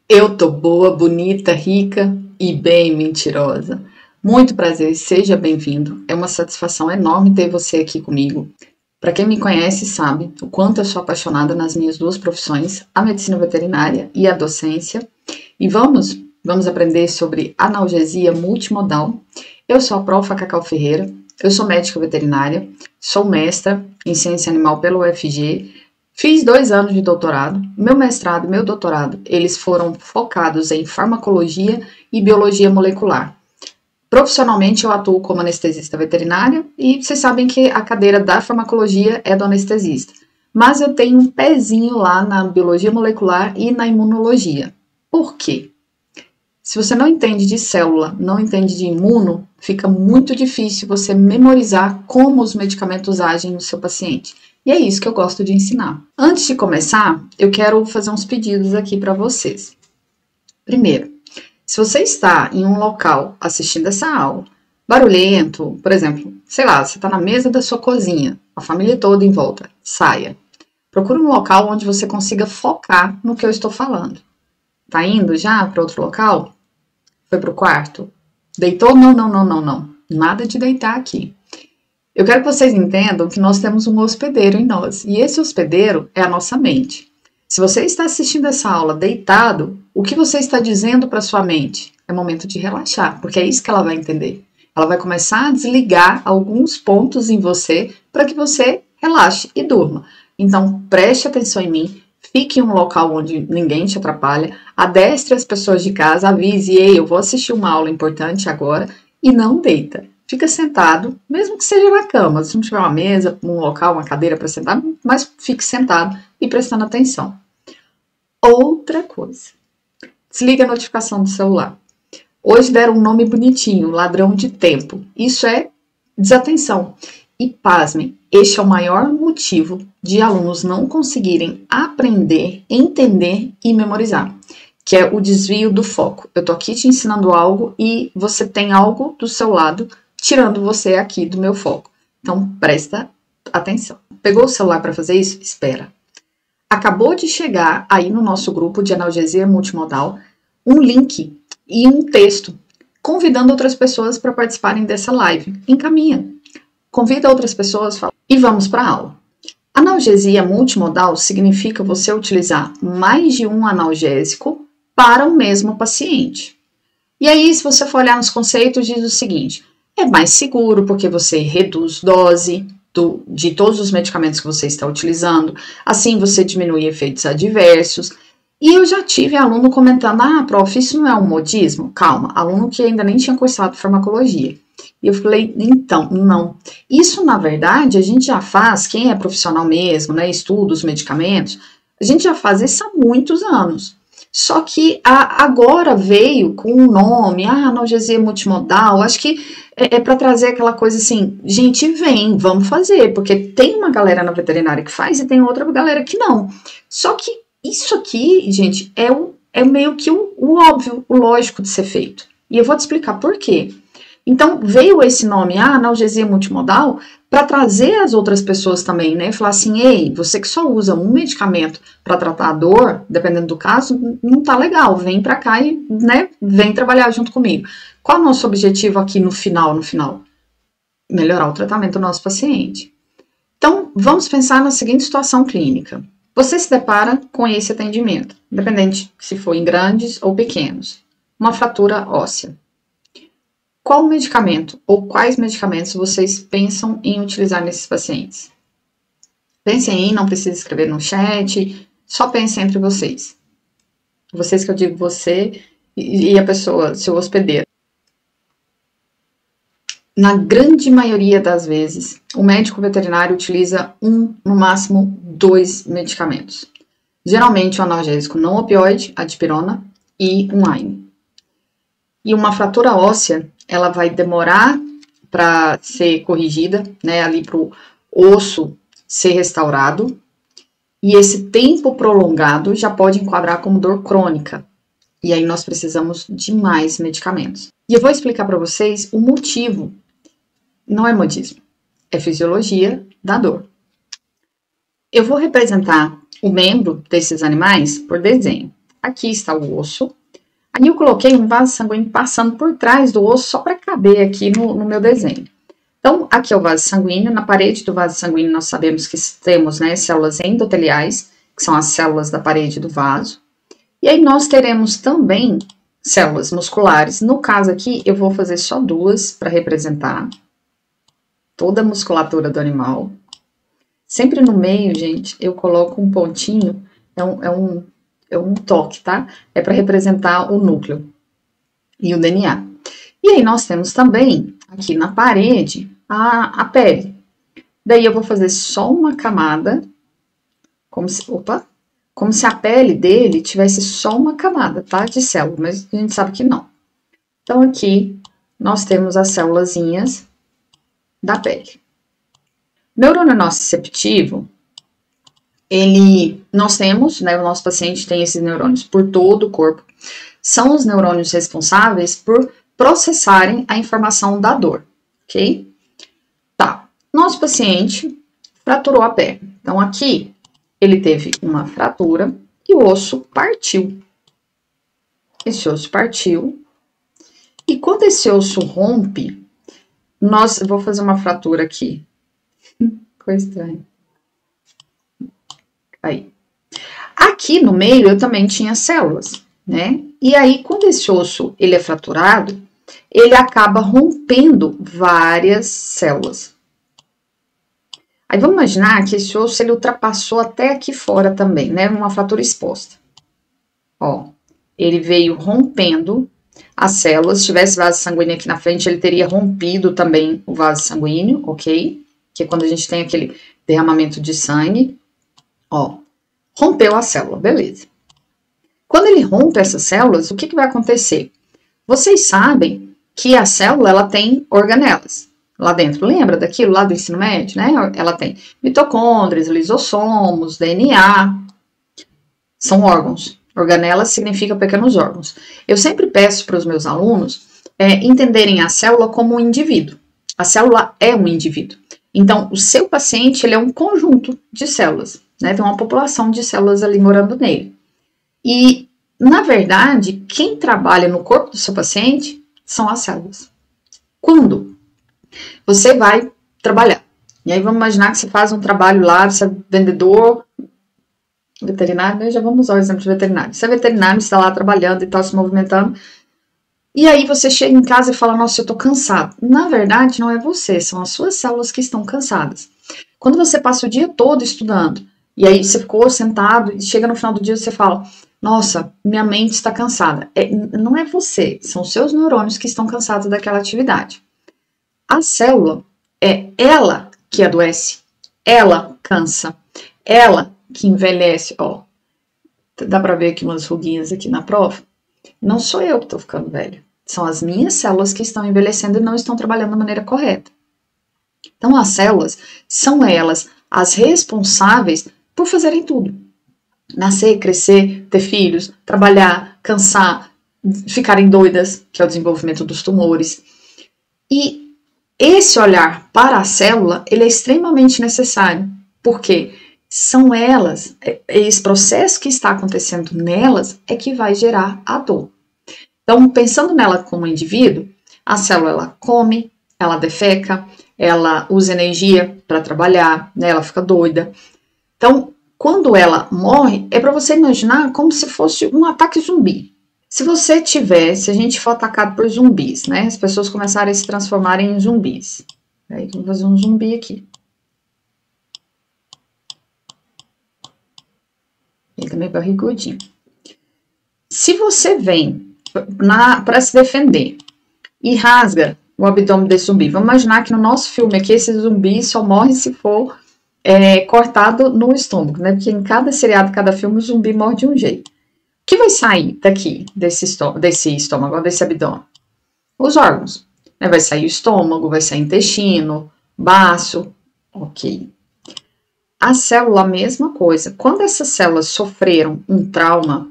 Eu tô boa, bonita, rica e bem mentirosa. Muito prazer, seja bem-vindo. É uma satisfação enorme ter você aqui comigo. Para quem me conhece sabe o quanto eu sou apaixonada nas minhas duas profissões, a medicina veterinária e a docência. E vamos aprender sobre analgesia multimodal. Eu sou a Profa Cacau Ferreira, eu sou médica veterinária, sou mestra em ciência animal pela UFG. Fiz 2 anos de doutorado. Meu mestrado e meu doutorado, eles foram focados em farmacologia e biologia molecular. Profissionalmente, eu atuo como anestesista veterinária e vocês sabem que a cadeira da farmacologia é do anestesista. Mas eu tenho um pezinho lá na biologia molecular e na imunologia. Por quê? Se você não entende de célula, não entende de imuno, fica muito difícil você memorizar como os medicamentos agem no seu paciente. E é isso que eu gosto de ensinar. Antes de começar, eu quero fazer uns pedidos aqui para vocês. Primeiro, se você está em um local assistindo essa aula, barulhento, por exemplo, sei lá, você está na mesa da sua cozinha, a família toda em volta, saia. Procure um local onde você consiga focar no que eu estou falando. Tá indo já para outro local? Foi para o quarto? Deitou? Não. Nada de deitar aqui. Eu quero que vocês entendam que nós temos um hospedeiro em nós, e esse hospedeiro é a nossa mente. Se você está assistindo essa aula deitado, o que você está dizendo para sua mente? É momento de relaxar, porque é isso que ela vai entender. Ela vai começar a desligar alguns pontos em você para que você relaxe e durma. Então, preste atenção em mim, fique em um local onde ninguém te atrapalha, adestre as pessoas de casa, avise, ei, eu vou assistir uma aula importante agora, e não deita. Fica sentado, mesmo que seja na cama, se não tiver uma mesa, um local, uma cadeira para sentar, mas fique sentado e prestando atenção. Outra coisa, desliga a notificação do celular. Hoje deram um nome bonitinho, ladrão de tempo. Isso é desatenção. E pasmem, este é o maior motivo de alunos não conseguirem aprender, entender e memorizar, que é o desvio do foco. Eu tô aqui te ensinando algo e você tem algo do seu lado tirando você aqui do meu foco. Então, presta atenção. Pegou o celular para fazer isso? Espera. Acabou de chegar aí no nosso grupo de analgesia multimodal um link e um texto convidando outras pessoas para participarem dessa live. Encaminha. Convida outras pessoas e vamos para a aula. Analgesia multimodal significa você utilizar mais de um analgésico para o mesmo paciente. E aí, se você for olhar nos conceitos, diz o seguinte: é mais seguro porque você reduz dose de todos os medicamentos que você está utilizando, assim você diminui efeitos adversos. E eu já tive aluno comentando, prof, isso não é um modismo? Calma, aluno que ainda nem tinha cursado farmacologia. E eu falei, então, não. Isso, na verdade, a gente já faz, quem é profissional mesmo, né, estuda os medicamentos, a gente já faz isso há muitos anos. Só que agora veio com o nome, analgesia multimodal, acho que é para trazer aquela coisa assim, gente, vamos fazer, porque tem uma galera na veterinária que faz e tem outra galera que não. Só que isso aqui, gente, é meio que o óbvio, o lógico de ser feito. E eu vou te explicar por quê. Então, veio esse nome, analgesia multimodal, para trazer as outras pessoas também, né? Falar assim, ei, você que só usa um medicamento para tratar a dor, dependendo do caso, não tá legal, vem para cá e, né, vem trabalhar junto comigo. Qual é o nosso objetivo aqui no final? Melhorar o tratamento do nosso paciente. Então, vamos pensar na seguinte situação clínica. Você se depara com esse atendimento, independente se for em grandes ou pequenos. Uma fratura óssea. Qual medicamento ou quais medicamentos vocês pensam em utilizar nesses pacientes? Pensem aí, não precisa escrever no chat, só pensem entre vocês. Vocês que eu digo você e a pessoa, seu hospedeiro. Na grande maioria das vezes, o médico veterinário utiliza no máximo 2 medicamentos. Geralmente o analgésico não opioide, a dipirona, e um AINE. E uma fratura óssea, ela vai demorar para ser corrigida, né, ali para o osso ser restaurado, e esse tempo prolongado já pode enquadrar como dor crônica, e aí nós precisamos de mais medicamentos. E eu vou explicar para vocês o motivo, não é modismo, é fisiologia da dor. Eu vou representar o membro desses animais por desenho. Aqui está o osso. Aí eu coloquei um vaso sanguíneo passando por trás do osso só para caber aqui no meu desenho. Então, aqui é o vaso sanguíneo. Na parede do vaso sanguíneo nós sabemos que temos, né, células endoteliais, que são as células da parede do vaso. E aí nós teremos também células musculares. No caso aqui, eu vou fazer só duas para representar toda a musculatura do animal. Sempre no meio, gente, eu coloco um pontinho, é um toque, tá? É para representar o núcleo e o DNA. E aí nós temos também, aqui na parede, a pele. Daí eu vou fazer só uma camada, como se a pele dele tivesse só uma camada, tá? De célula, mas a gente sabe que não. Então aqui nós temos as célulazinhas da pele. Neurônio nociceptivo, nós temos, né, o nosso paciente tem esses neurônios por todo o corpo, são os neurônios responsáveis por processarem a informação da dor, ok? Tá, nosso paciente fraturou a perna, então aqui ele teve uma fratura e o osso partiu. Esse osso partiu, e quando esse osso rompe, vou fazer uma fratura aqui, coisa estranha. Aí. Aqui no meio eu também tinha células, né? E aí, quando esse osso ele é fraturado, ele acaba rompendo várias células. Aí vamos imaginar que esse osso ele ultrapassou até aqui fora também, né? Uma fratura exposta. Ó, ele veio rompendo as células. Se tivesse vaso sanguíneo aqui na frente, ele teria rompido também o vaso sanguíneo, ok? Que é quando a gente tem aquele derramamento de sangue. Ó, rompeu a célula, beleza. Quando ele rompe essas células, o que vai acontecer? Vocês sabem que a célula, ela tem organelas lá dentro. Lembra daquilo lá do ensino médio, né? Ela tem mitocôndrias, lisossomos, DNA. São órgãos. Organelas significa pequenos órgãos. Eu sempre peço para os meus alunos entenderem a célula como um indivíduo. A célula é um indivíduo. Então, o seu paciente, ele é um conjunto de células, né? Tem uma população de células ali morando nele. E, na verdade, quem trabalha no corpo do seu paciente são as células. Quando você vai trabalhar, e aí vamos imaginar que você faz um trabalho lá, você é vendedor, veterinário, né? Já vamos usar o exemplo de veterinário. Você é veterinário, você está lá trabalhando e tal, se movimentando, e aí você chega em casa e fala, nossa, eu tô cansado. Na verdade, não é você, são as suas células que estão cansadas. Quando você passa o dia todo estudando, e aí você ficou sentado, e chega no final do dia e você fala, nossa, minha mente está cansada. Não é você, são os seus neurônios que estão cansados daquela atividade. A célula é ela que adoece, ela cansa, ela que envelhece. Ó, dá pra ver aqui umas ruguinhas aqui na prova? Não sou eu que estou ficando velho. São as minhas células que estão envelhecendo e não estão trabalhando da maneira correta. Então, as células são elas as responsáveis por fazerem tudo. Nascer, crescer, ter filhos, trabalhar, cansar, ficarem doidas, que é o desenvolvimento dos tumores. E esse olhar para a célula, ele é extremamente necessário. Por quê? São elas, esse processo que está acontecendo nelas é que vai gerar a dor. Então, pensando nela como indivíduo, a célula ela come, ela defeca, ela usa energia para trabalhar, né, ela fica doida. Então, quando ela morre, é para você imaginar como se fosse um ataque zumbi. Se a gente for atacado por zumbis, né, as pessoas começarem a se transformarem em zumbis. Aí, vamos fazer um zumbi aqui. Ele também é barrigudinho. Se você vem para se defender e rasga o abdômen desse zumbi, vamos imaginar que no nosso filme aqui, esse zumbi só morre se for cortado no estômago, né? Porque em cada seriado, cada filme, o zumbi morre de um jeito. O que vai sair daqui, desse estômago, desse abdômen? Os órgãos. Né? Vai sair o estômago, vai sair intestino, baço, ok. A célula, a mesma coisa. Quando essas células sofreram um trauma,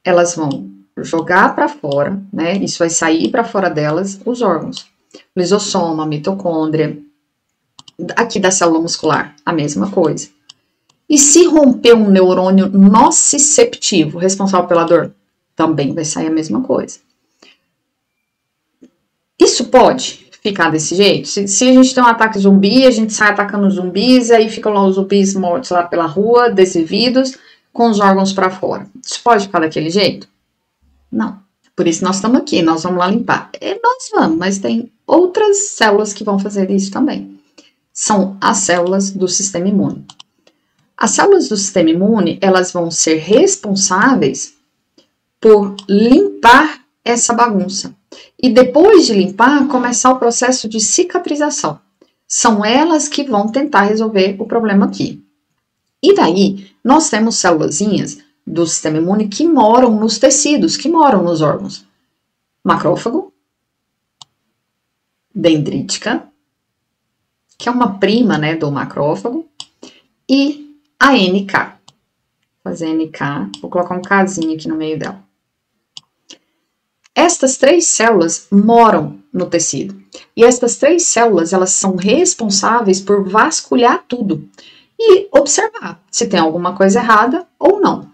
elas vão jogar para fora, né? Isso vai sair para fora delas, os órgãos. Lisossoma, mitocôndria. Aqui da célula muscular, a mesma coisa. E se romper um neurônio nociceptivo, responsável pela dor, também vai sair a mesma coisa. Isso pode ficar desse jeito? Se a gente tem um ataque zumbi, a gente sai atacando os zumbis, aí ficam lá os zumbis mortos lá pela rua, desvividos, com os órgãos para fora. Isso pode ficar daquele jeito? Não. Por isso nós estamos aqui, nós vamos lá limpar. Nós vamos, mas tem outras células que vão fazer isso também. São as células do sistema imune. As células do sistema imune, elas vão ser responsáveis por limpar essa bagunça. E depois de limpar, começar o processo de cicatrização. São elas que vão tentar resolver o problema aqui. E daí, nós temos célulazinhas do sistema imune que moram nos tecidos, que moram nos órgãos. Macrófago, dendrítica, que é uma prima, né, do macrófago, e a NK. Vou fazer NK, vou colocar um Kzinho aqui no meio dela. Estas três células moram no tecido. E estas três células, elas são responsáveis por vasculhar tudo e observar se tem alguma coisa errada ou não.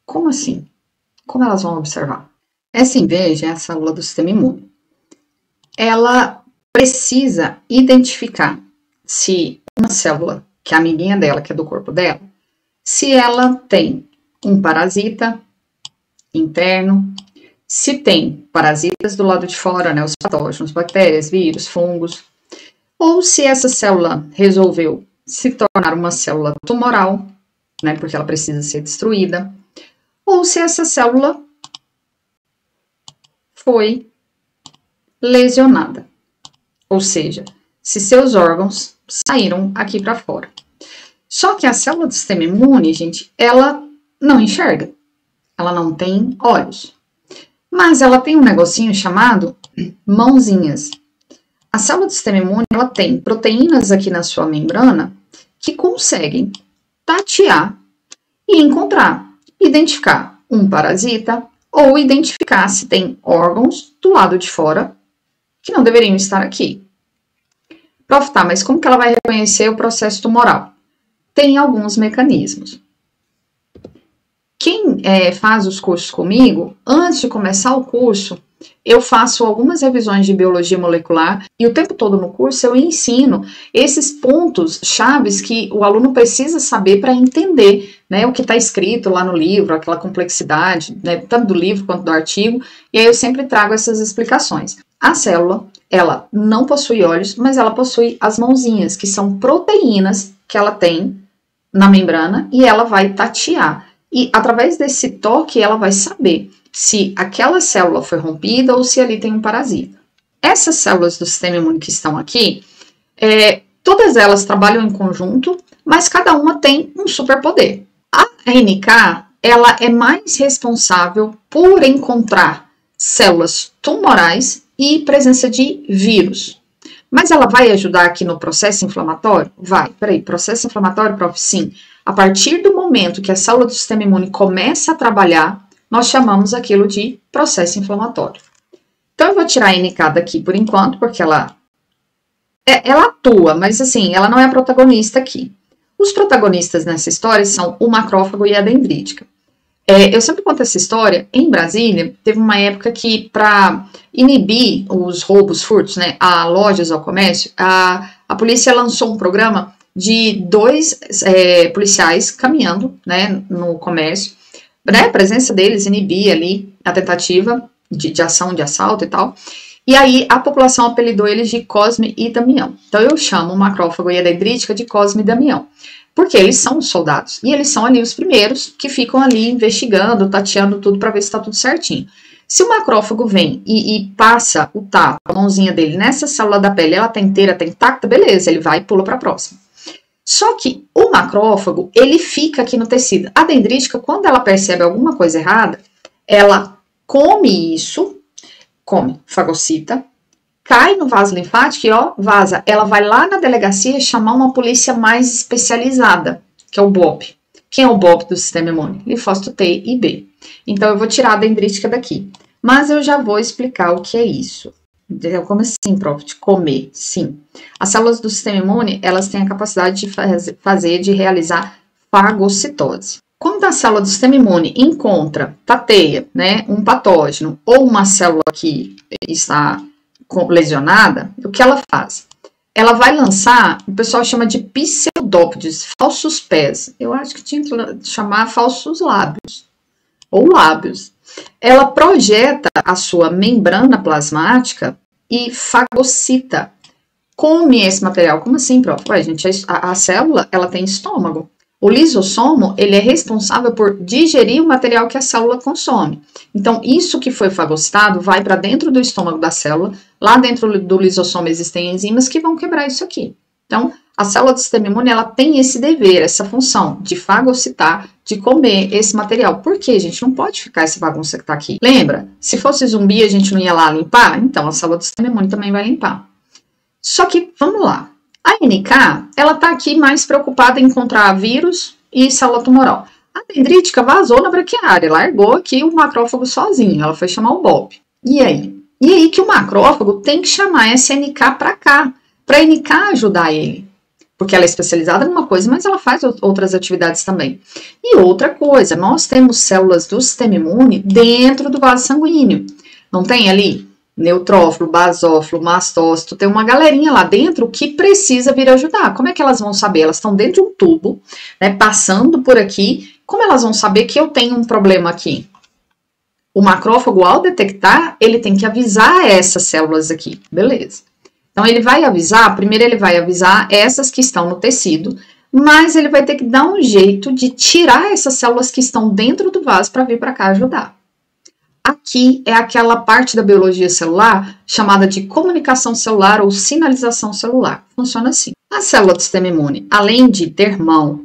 Como assim? Como elas vão observar? Essa, em vez, é a célula do sistema imune. Ela precisa identificar se uma célula, que é a amiguinha dela, que é do corpo dela, se ela tem um parasita interno, se tem parasitas do lado de fora, né, os patógenos, bactérias, vírus, fungos, ou se essa célula resolveu se tornar uma célula tumoral, né, porque ela precisa ser destruída, ou se essa célula foi lesionada, ou seja, se seus órgãos saíram aqui para fora. Só que a célula do sistema imune, gente, ela não enxerga, ela não tem olhos, mas ela tem um negocinho chamado mãozinhas. A célula do sistema imune, ela tem proteínas aqui na sua membrana que conseguem tatear e encontrar, identificar um parasita ou identificar se tem órgãos do lado de fora que não deveriam estar aqui. Prof, tá, mas como que ela vai reconhecer o processo tumoral? Tem alguns mecanismos. Quem faz os cursos comigo, antes de começar o curso, eu faço algumas revisões de biologia molecular e o tempo todo no curso eu ensino esses pontos chaves que o aluno precisa saber para entender, né, o que está escrito lá no livro, aquela complexidade, né, tanto do livro quanto do artigo, e aí eu sempre trago essas explicações. A célula, ela não possui olhos, mas ela possui as mãozinhas, que são proteínas que ela tem na membrana e ela vai tatear. E através desse toque ela vai saber se aquela célula foi rompida ou se ali tem um parasita. Essas células do sistema imune que estão aqui, todas elas trabalham em conjunto, mas cada uma tem um superpoder. A NK, ela é mais responsável por encontrar células tumorais e presença de vírus. Mas ela vai ajudar aqui no processo inflamatório? Vai. Peraí, processo inflamatório, prof? Sim. A partir do momento que a célula do sistema imune começa a trabalhar, nós chamamos aquilo de processo inflamatório. Então, eu vou tirar a NK daqui por enquanto, porque ela atua, mas assim, ela não é a protagonista aqui. Os protagonistas nessa história são o macrófago e a dendrítica. Eu sempre conto essa história. Em Brasília, teve uma época que, para inibir os roubos, furtos, né, a lojas, ao comércio, a polícia lançou um programa de 2 policiais caminhando, né, no comércio, né, a presença deles inibia ali a tentativa de ação de assalto e tal. E aí a população apelidou eles de Cosme e Damião. Então eu chamo o macrófago e a dendrítica de Cosme e Damião, porque eles são os soldados, e eles são ali os primeiros que ficam ali investigando, tateando tudo para ver se está tudo certinho. Se o macrófago vem e passa o tato, a mãozinha dele nessa célula da pele, ela tá inteira, tá intacta, beleza, ele vai e pula para a próxima. Só que o macrófago, ele fica aqui no tecido. A dendrítica, quando ela percebe alguma coisa errada, ela come isso, fagocita, cai no vaso linfático e ó, vaza. Ela vai lá na delegacia chamar uma polícia mais especializada, que é o BOP. Quem é o BOP do sistema imune? Linfócito T e B. Então, eu vou tirar a dendrítica daqui. Mas eu já vou explicar o que é isso. Como assim, prof? De comer? Sim. As células do sistema imune, elas têm a capacidade de realizar fagocitose. Quando a célula do sistema imune encontra, tateia, né, um patógeno ou uma célula que está lesionada, o que ela faz? Ela vai lançar, o pessoal chama de pseudópodes, falsos pés. Eu acho que tinha que chamar falsos lábios, ou lábios. Ela projeta a sua membrana plasmática e fagocita. Come esse material. Como assim, prof? Ué, gente, a célula, ela tem estômago. O lisossomo, ele é responsável por digerir o material que a célula consome. Então, isso que foi fagocitado vai para dentro do estômago da célula. Lá dentro do lisossomo existem enzimas que vão quebrar isso aqui. Então, a célula do sistema imune, ela tem esse dever, essa função de fagocitar, de comer esse material. Por quê, gente? Não pode ficar essa bagunça que tá aqui. Lembra? Se fosse zumbi, a gente não ia lá limpar? Então, a célula do sistema imune também vai limpar. Só que, vamos lá. A NK, ela tá aqui mais preocupada em encontrar vírus e célula tumoral. A dendrítica vazou na braquiária, largou aqui o macrófago sozinho, ela foi chamar o Bob. E aí? E aí que o macrófago tem que chamar essa NK para cá, para a NK ajudar ele. Porque ela é especializada numa coisa, mas ela faz outras atividades também. E outra coisa, nós temos células do sistema imune dentro do vaso sanguíneo. Não tem ali? Neutrófilo, basófilo, mastócito, tem uma galerinha lá dentro que precisa vir ajudar. Como é que elas vão saber? Elas estão dentro de um tubo, né, passando por aqui. Como elas vão saber que eu tenho um problema aqui? O macrófago, ao detectar, ele tem que avisar essas células aqui, beleza. Então, ele vai avisar, primeiro ele vai avisar essas que estão no tecido, mas ele vai ter que dar um jeito de tirar essas células que estão dentro do vaso para vir para cá ajudar. Aqui é aquela parte da biologia celular chamada de comunicação celular ou sinalização celular. Funciona assim. A célula do sistema imune, além de ter mão,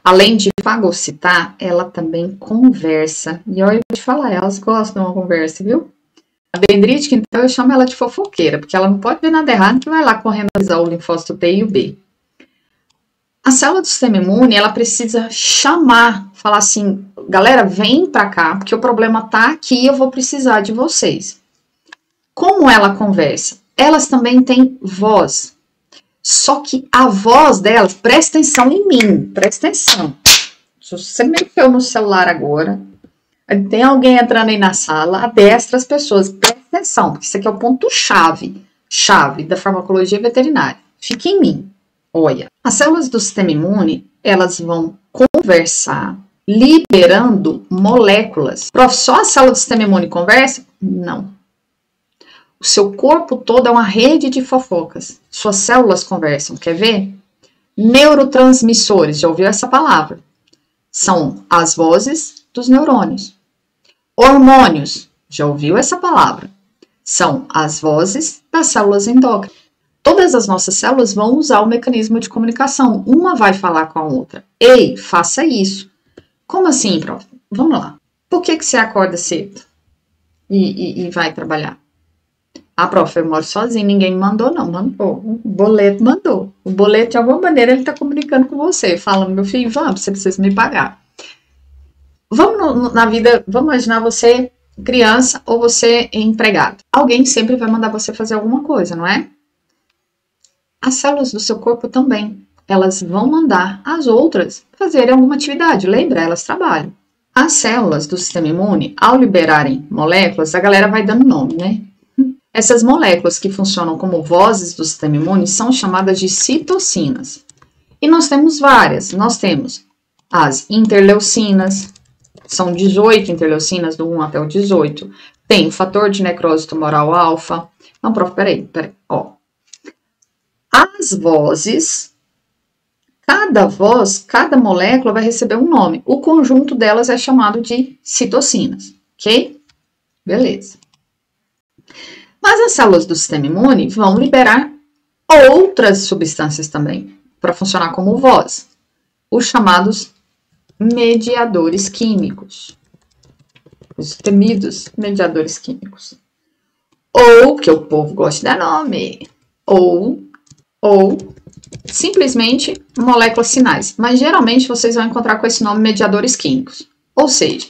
além de fagocitar, ela também conversa. E olha, eu vou te falar, elas gostam de uma conversa, viu? A dendrítica, então, eu chamo ela de fofoqueira, porque ela não pode ver nada errado que vai lá correndo avisar o linfócito T e o B. A célula do sistema imune, ela precisa chamar, falar assim, galera, vem pra cá, porque o problema tá aqui, eu vou precisar de vocês. Como ela conversa? Elas também têm voz. Só que a voz delas, presta atenção em mim, presta atenção. Se você mexeu no celular agora, tem alguém entrando aí na sala, adestra as pessoas, presta atenção, porque isso aqui é o ponto-chave, chave da farmacologia veterinária. Fique em mim. Olha, as células do sistema imune, elas vão conversar liberando moléculas. Prof, só a célula do sistema imune conversa? Não. O seu corpo todo é uma rede de fofocas. Suas células conversam, quer ver? Neurotransmissores, já ouviu essa palavra? São as vozes dos neurônios. Hormônios, já ouviu essa palavra? São as vozes das células endócrinas. Todas as nossas células vão usar o mecanismo de comunicação. Uma vai falar com a outra. Ei, faça isso. Como assim, prof? Vamos lá. Por que você acorda cedo e vai trabalhar? Ah, prof, eu moro sozinho, ninguém me mandou, não. Mandou. O boleto mandou. O boleto, de alguma maneira, ele está comunicando com você, falando, meu filho, vamos, você precisa me pagar. Vamos na vida, vamos imaginar você criança ou você empregado. Alguém sempre vai mandar você fazer alguma coisa, não é? As células do seu corpo também, elas vão mandar as outras fazerem alguma atividade. Lembra? Elas trabalham. As células do sistema imune, ao liberarem moléculas, a galera vai dando nome, né? Essas moléculas que funcionam como vozes do sistema imune são chamadas de citocinas. E nós temos várias. Nós temos as interleucinas, são 18 interleucinas, do 1 até o 18. Tem o fator de necrose tumoral alfa. Não, prof, peraí. Ó. As vozes, cada voz, cada molécula vai receber um nome. O conjunto delas é chamado de citocinas, ok? Beleza. Mas as células do sistema imune vão liberar outras substâncias também, para funcionar como voz. Os chamados mediadores químicos. Os temidos mediadores químicos. Ou, que o povo gosta de dar nome, ou simplesmente moléculas sinais. Mas geralmente vocês vão encontrar com esse nome mediadores químicos. Ou seja,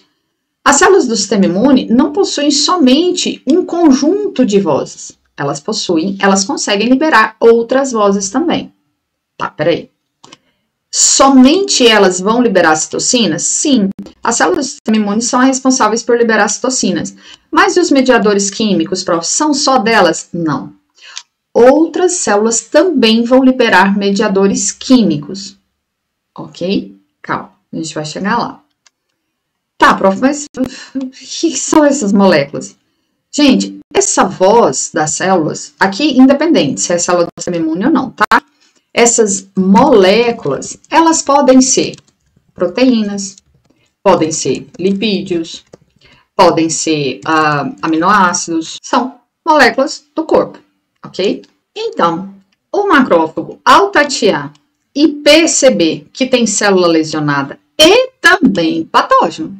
as células do sistema imune não possuem somente um conjunto de vozes. Elas conseguem liberar outras vozes também. Tá, peraí. somente elas vão liberar citocinas? Sim, as células do sistema imune são responsáveis por liberar citocinas. Mas os mediadores químicos, prof, são só delas? Não. Outras células também vão liberar mediadores químicos. Ok? Calma, a gente vai chegar lá. Tá, prof, mas o que são essas moléculas? Gente, essa voz das células, aqui independente se é célula do sistema imune ou não, tá? Essas moléculas, elas podem ser proteínas, podem ser lipídios, podem ser aminoácidos, são moléculas do corpo, ok? Então, o macrófago, ao tatear e perceber que tem célula lesionada e também patógeno,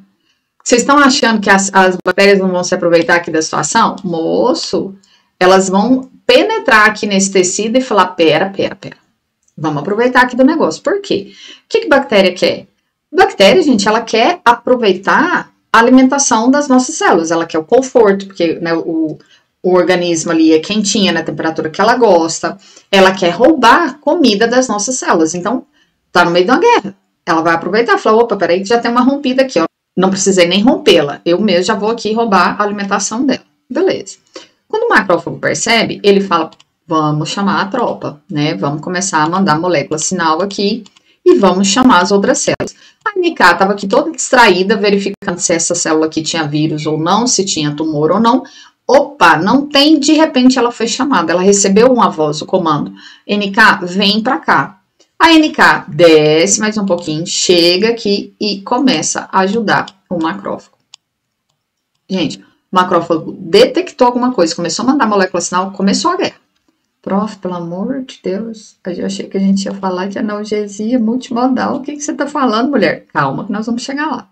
vocês estão achando que as bactérias não vão se aproveitar aqui da situação? Moço, elas vão penetrar aqui nesse tecido e falar, pera. Vamos aproveitar aqui do negócio. Por quê? O que bactéria quer? Bactéria, gente, ela quer aproveitar a alimentação das nossas células. Ela quer o conforto, porque né, o organismo ali é quentinho, na temperatura que ela gosta. Ela quer roubar comida das nossas células. Então, tá no meio de uma guerra. Ela vai aproveitar e falar, opa, peraí que já tem uma rompida aqui, ó. Não precisei nem rompê-la. Eu mesmo já vou aqui roubar a alimentação dela. Beleza. Quando o macrófago percebe, ele fala, vamos chamar a tropa, né? Vamos começar a mandar molécula sinal aqui e vamos chamar as outras células. A NK estava aqui toda distraída, verificando se essa célula aqui tinha vírus ou não, se tinha tumor ou não. Opa, não tem, de repente ela foi chamada, ela recebeu uma voz, o comando. NK, vem para cá. A NK desce mais um pouquinho, chega aqui e começa a ajudar o macrófago. Gente, o macrófago detectou alguma coisa, começou a mandar molécula sinal, começou a guerra. Prof, pelo amor de Deus, eu achei que a gente ia falar de analgesia multimodal. O que você tá falando, mulher? Calma que nós vamos chegar lá.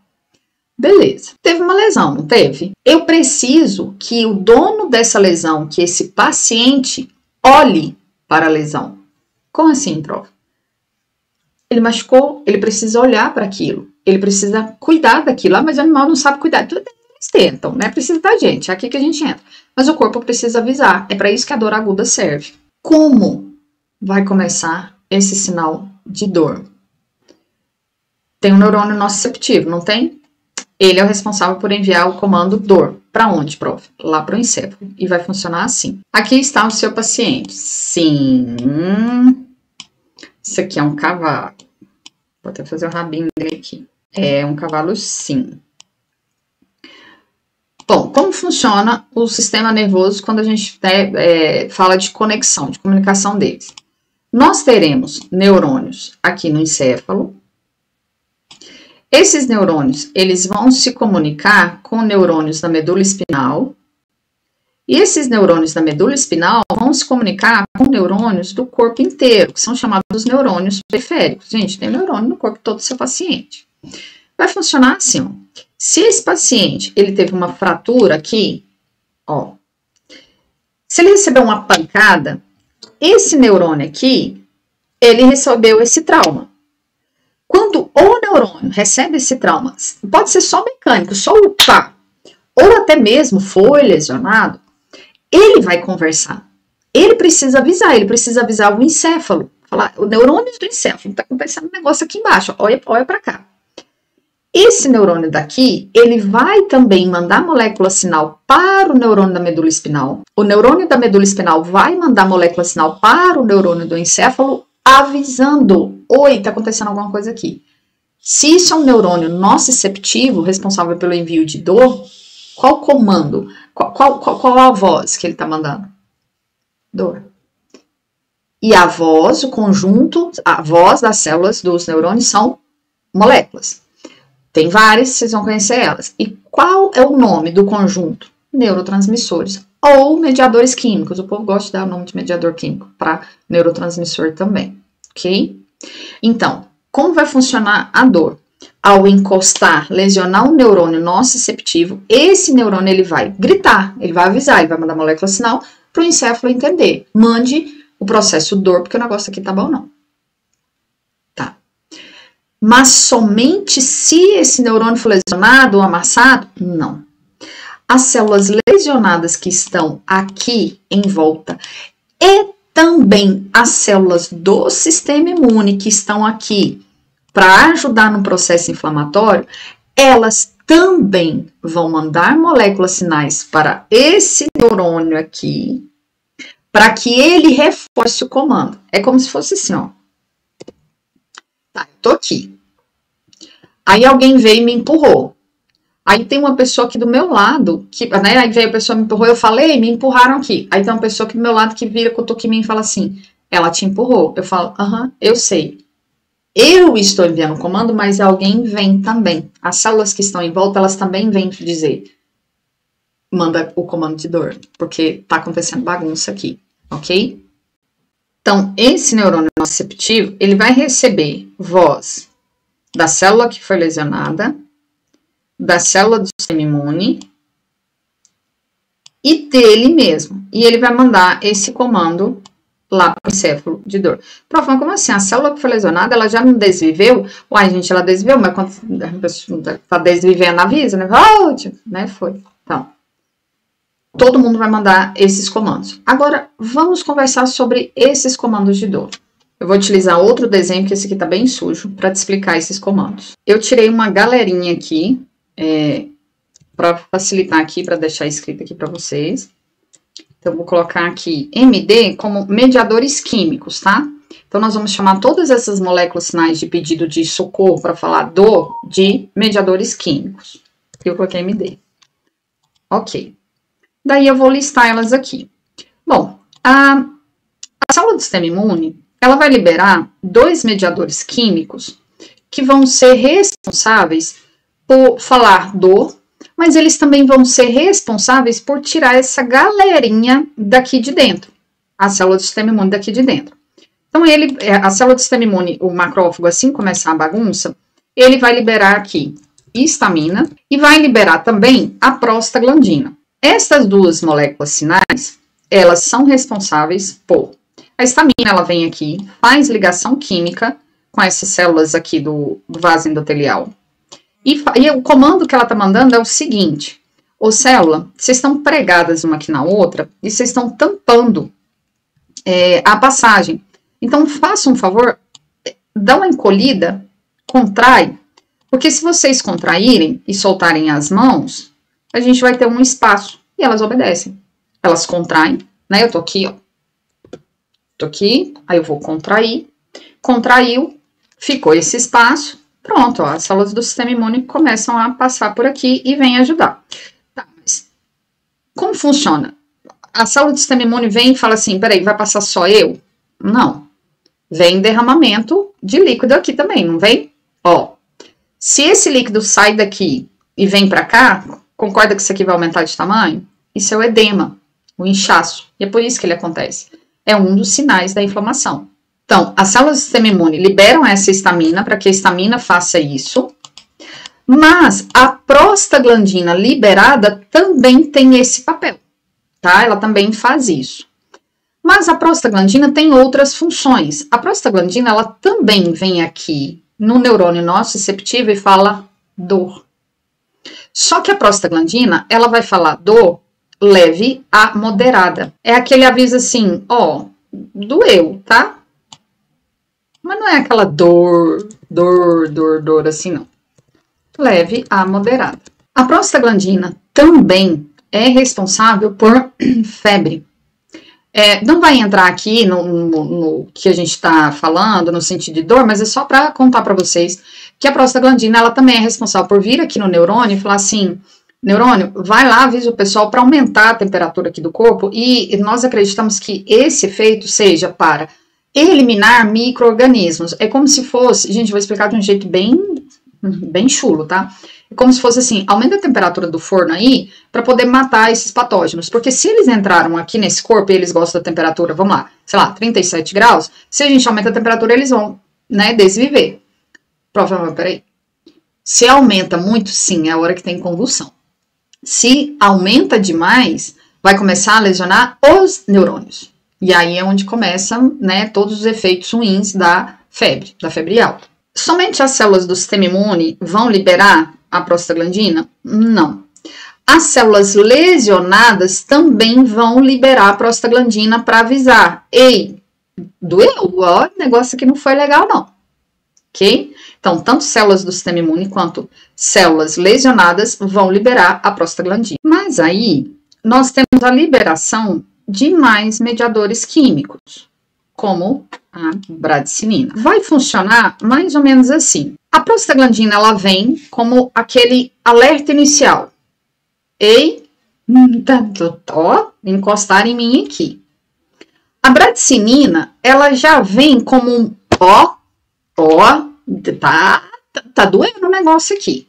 Beleza. Teve uma lesão, não teve? Eu preciso que o dono dessa lesão, que esse paciente, olhe para a lesão. Como assim, prof? Ele machucou, ele precisa olhar para aquilo. Ele precisa cuidar daquilo. Ah, mas o animal não sabe cuidar. Tudo eles tentam, né? Precisa da gente, é aqui que a gente entra. Mas o corpo precisa avisar. É para isso que a dor aguda serve. Como vai começar esse sinal de dor? Tem um neurônio nociceptivo, não tem? Ele é o responsável por enviar o comando dor. Para onde, prof? Lá para o encéfalo. E vai funcionar assim. Aqui está o seu paciente. Sim. Isso aqui é um cavalo. Vou até fazer o rabinho dele aqui. É um cavalo, sim. Bom, como funciona o sistema nervoso quando a gente fala de conexão, de comunicação deles? Nós teremos neurônios aqui no encéfalo. Esses neurônios, eles vão se comunicar com neurônios da medula espinal. E esses neurônios da medula espinal vão se comunicar com neurônios do corpo inteiro, que são chamados neurônios periféricos. Gente, tem neurônio no corpo todo do seu paciente. Vai funcionar assim, ó. Se esse paciente, ele teve uma fratura aqui, ó. Se ele recebeu uma pancada, esse neurônio aqui, ele recebeu esse trauma. Quando o neurônio recebe esse trauma, pode ser só mecânico, só o pá, ou até mesmo foi lesionado, ele vai conversar. Ele precisa avisar o encéfalo. Falar, o neurônio do encéfalo, tá acontecendo um negócio aqui embaixo, olha para cá. Esse neurônio daqui, ele vai também mandar molécula sinal para o neurônio da medula espinal. O neurônio da medula espinal vai mandar molécula sinal para o neurônio do encéfalo, avisando, oi, tá acontecendo alguma coisa aqui. Se isso é um neurônio nociceptivo, responsável pelo envio de dor, qual o comando? Qual a voz que ele tá mandando? Dor. E a voz, o conjunto, a voz das células dos neurônios são moléculas. Tem várias, vocês vão conhecer elas. E qual é o nome do conjunto? Neurotransmissores ou mediadores químicos. O povo gosta de dar o nome de mediador químico para neurotransmissor também, ok? Então, como vai funcionar a dor? Ao encostar, lesionar um neurônio nociceptivo, esse neurônio ele vai gritar, ele vai avisar, ele vai mandar molécula sinal para o encéfalo entender. Mande o processo dor, porque o negócio aqui tá bom não. Tá. Mas somente se esse neurônio for lesionado ou amassado? Não. As células lesionadas que estão aqui em volta e também as células do sistema imune que estão aqui para ajudar no processo inflamatório, elas também vão mandar moléculas sinais para esse neurônio aqui, para que ele reforce o comando. É como se fosse assim, ó. Tá, eu tô aqui. Aí alguém veio e me empurrou. Aí tem uma pessoa aqui do meu lado, que, né, aí veio a pessoa me empurrou, eu falei, me empurraram aqui. Aí tem uma pessoa aqui do meu lado que vira cutuca em mim e fala assim, ela te empurrou. Eu falo, aham, eu sei. Eu estou enviando o comando, mas alguém vem também. As células que estão em volta, elas também vêm dizer, manda o comando de dor, porque tá acontecendo bagunça aqui, ok? Então, esse neurônio nociceptivo, ele vai receber voz da célula que foi lesionada, da célula do sistema imune e dele mesmo. E ele vai mandar esse comando lá para o encéfalo de dor. Prof, mas como assim? A célula que foi lesionada, ela já não desviveu? Uai, gente, ela desviveu, mas quando a pessoa tá desvivendo, avisa, né? Volte, né? Foi. Então, todo mundo vai mandar esses comandos. Agora, vamos conversar sobre esses comandos de dor. Eu vou utilizar outro desenho, que esse aqui tá bem sujo, para te explicar esses comandos. Eu tirei uma galerinha aqui, para facilitar aqui, para deixar escrito aqui para vocês. Então, eu vou colocar aqui MD como mediadores químicos, tá? Então, nós vamos chamar todas essas moléculas sinais de pedido de socorro para falar dor de mediadores químicos. Eu coloquei MD. Ok. Daí, eu vou listar elas aqui. Bom, a célula do sistema imune, ela vai liberar 2 mediadores químicos que vão ser responsáveis por falar dor, mas eles também vão ser responsáveis por tirar essa galerinha daqui de dentro, a célula do sistema imune daqui de dentro. Então, a célula do sistema imune, o macrófago, assim começar a bagunça, ele vai liberar aqui histamina e vai liberar também a prostaglandina. Essas 2 moléculas sinais, elas são responsáveis por... A histamina, ela vem aqui, faz ligação química com essas células aqui do vaso endotelial. E o comando que ela está mandando é o seguinte, ô célula, vocês estão pregadas uma aqui na outra e vocês estão tampando a passagem. Então, faça um favor, dá uma encolhida, contrai, porque se vocês contraírem e soltarem as mãos, a gente vai ter um espaço e elas obedecem. Elas contraem, né? Eu tô aqui, ó. Tô aqui, aí eu vou contrair, contraiu, ficou esse espaço. Pronto, ó, as células do sistema imune começam a passar por aqui e vêm ajudar. Tá, mas como funciona? A célula do sistema imune vem e fala assim, peraí, vai passar só eu? Não. Vem derramamento de líquido aqui também, não vem? Ó, se esse líquido sai daqui e vem pra cá, concorda que isso aqui vai aumentar de tamanho? Isso é o edema, o inchaço. E é por isso que ele acontece. É um dos sinais da inflamação. Então, as células do sistema imune liberam essa histamina para que a histamina faça isso, mas a prostaglandina liberada também tem esse papel, tá? Ela também faz isso. Mas a prostaglandina tem outras funções. A prostaglandina, ela também vem aqui no neurônio nociceptivo e fala dor. Só que a prostaglandina, ela vai falar dor leve a moderada. É aquele aviso assim, ó, doeu, tá? Mas não é aquela dor assim, não. Leve a moderada. A prostaglandina também é responsável por febre. Não vai entrar aqui no que a gente está falando, no sentido de dor, mas é só para contar para vocês que a prostaglandina, ela também é responsável por vir aqui no neurônio e falar assim, neurônio, vai lá, avisa o pessoal para aumentar a temperatura aqui do corpo e nós acreditamos que esse efeito seja para eliminar micro-organismos. É como se fosse, gente, vou explicar de um jeito bem chulo, tá? É como se fosse assim, aumenta a temperatura do forno aí para poder matar esses patógenos, porque se eles entraram aqui nesse corpo e eles gostam da temperatura, vamos lá, sei lá, 37 graus, se a gente aumenta a temperatura, eles vão, né, desviver. Provavelmente, peraí. Se aumenta muito, sim, é a hora que tem convulsão. Se aumenta demais, vai começar a lesionar os neurônios. E aí é onde começam, né, todos os efeitos ruins da febre alta. Somente as células do sistema imune vão liberar a prostaglandina? Não. As células lesionadas também vão liberar a prostaglandina para avisar. Ei, doeu? Ó, o negócio aqui não foi legal, não. ok? Então, tanto células do sistema imune quanto células lesionadas vão liberar a prostaglandina. Mas aí, nós temos a liberação de mais mediadores químicos, como a bradicinina. Vai funcionar mais ou menos assim. A prostaglandina, ela vem como aquele alerta inicial. Ei, encostar em mim aqui. A bradicinina, ela já vem como um tá doendo o negócio aqui.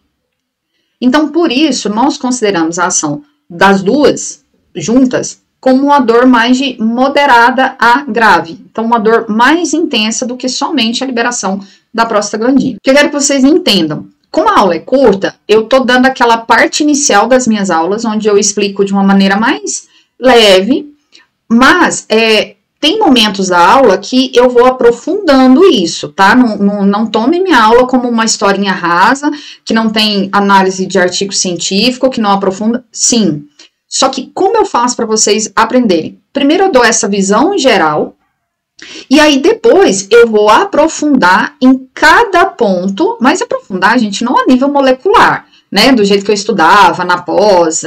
Então, por isso, nós consideramos a ação das duas juntas como uma dor mais de moderada a grave. Então, uma dor mais intensa do que somente a liberação da prostaglandina. O que eu quero que vocês entendam. Como a aula é curta, eu tô dando aquela parte inicial das minhas aulas, onde eu explico de uma maneira mais leve, mas tem momentos da aula que eu vou aprofundando isso, tá? Não tome minha aula como uma historinha rasa, que não tem análise de artigo científico, que não aprofunda. Sim. Só que como eu faço para vocês aprenderem? Primeiro eu dou essa visão geral, e aí depois eu vou aprofundar em cada ponto, mas aprofundar, gente, não a nível molecular, né? Do jeito que eu estudava na pós,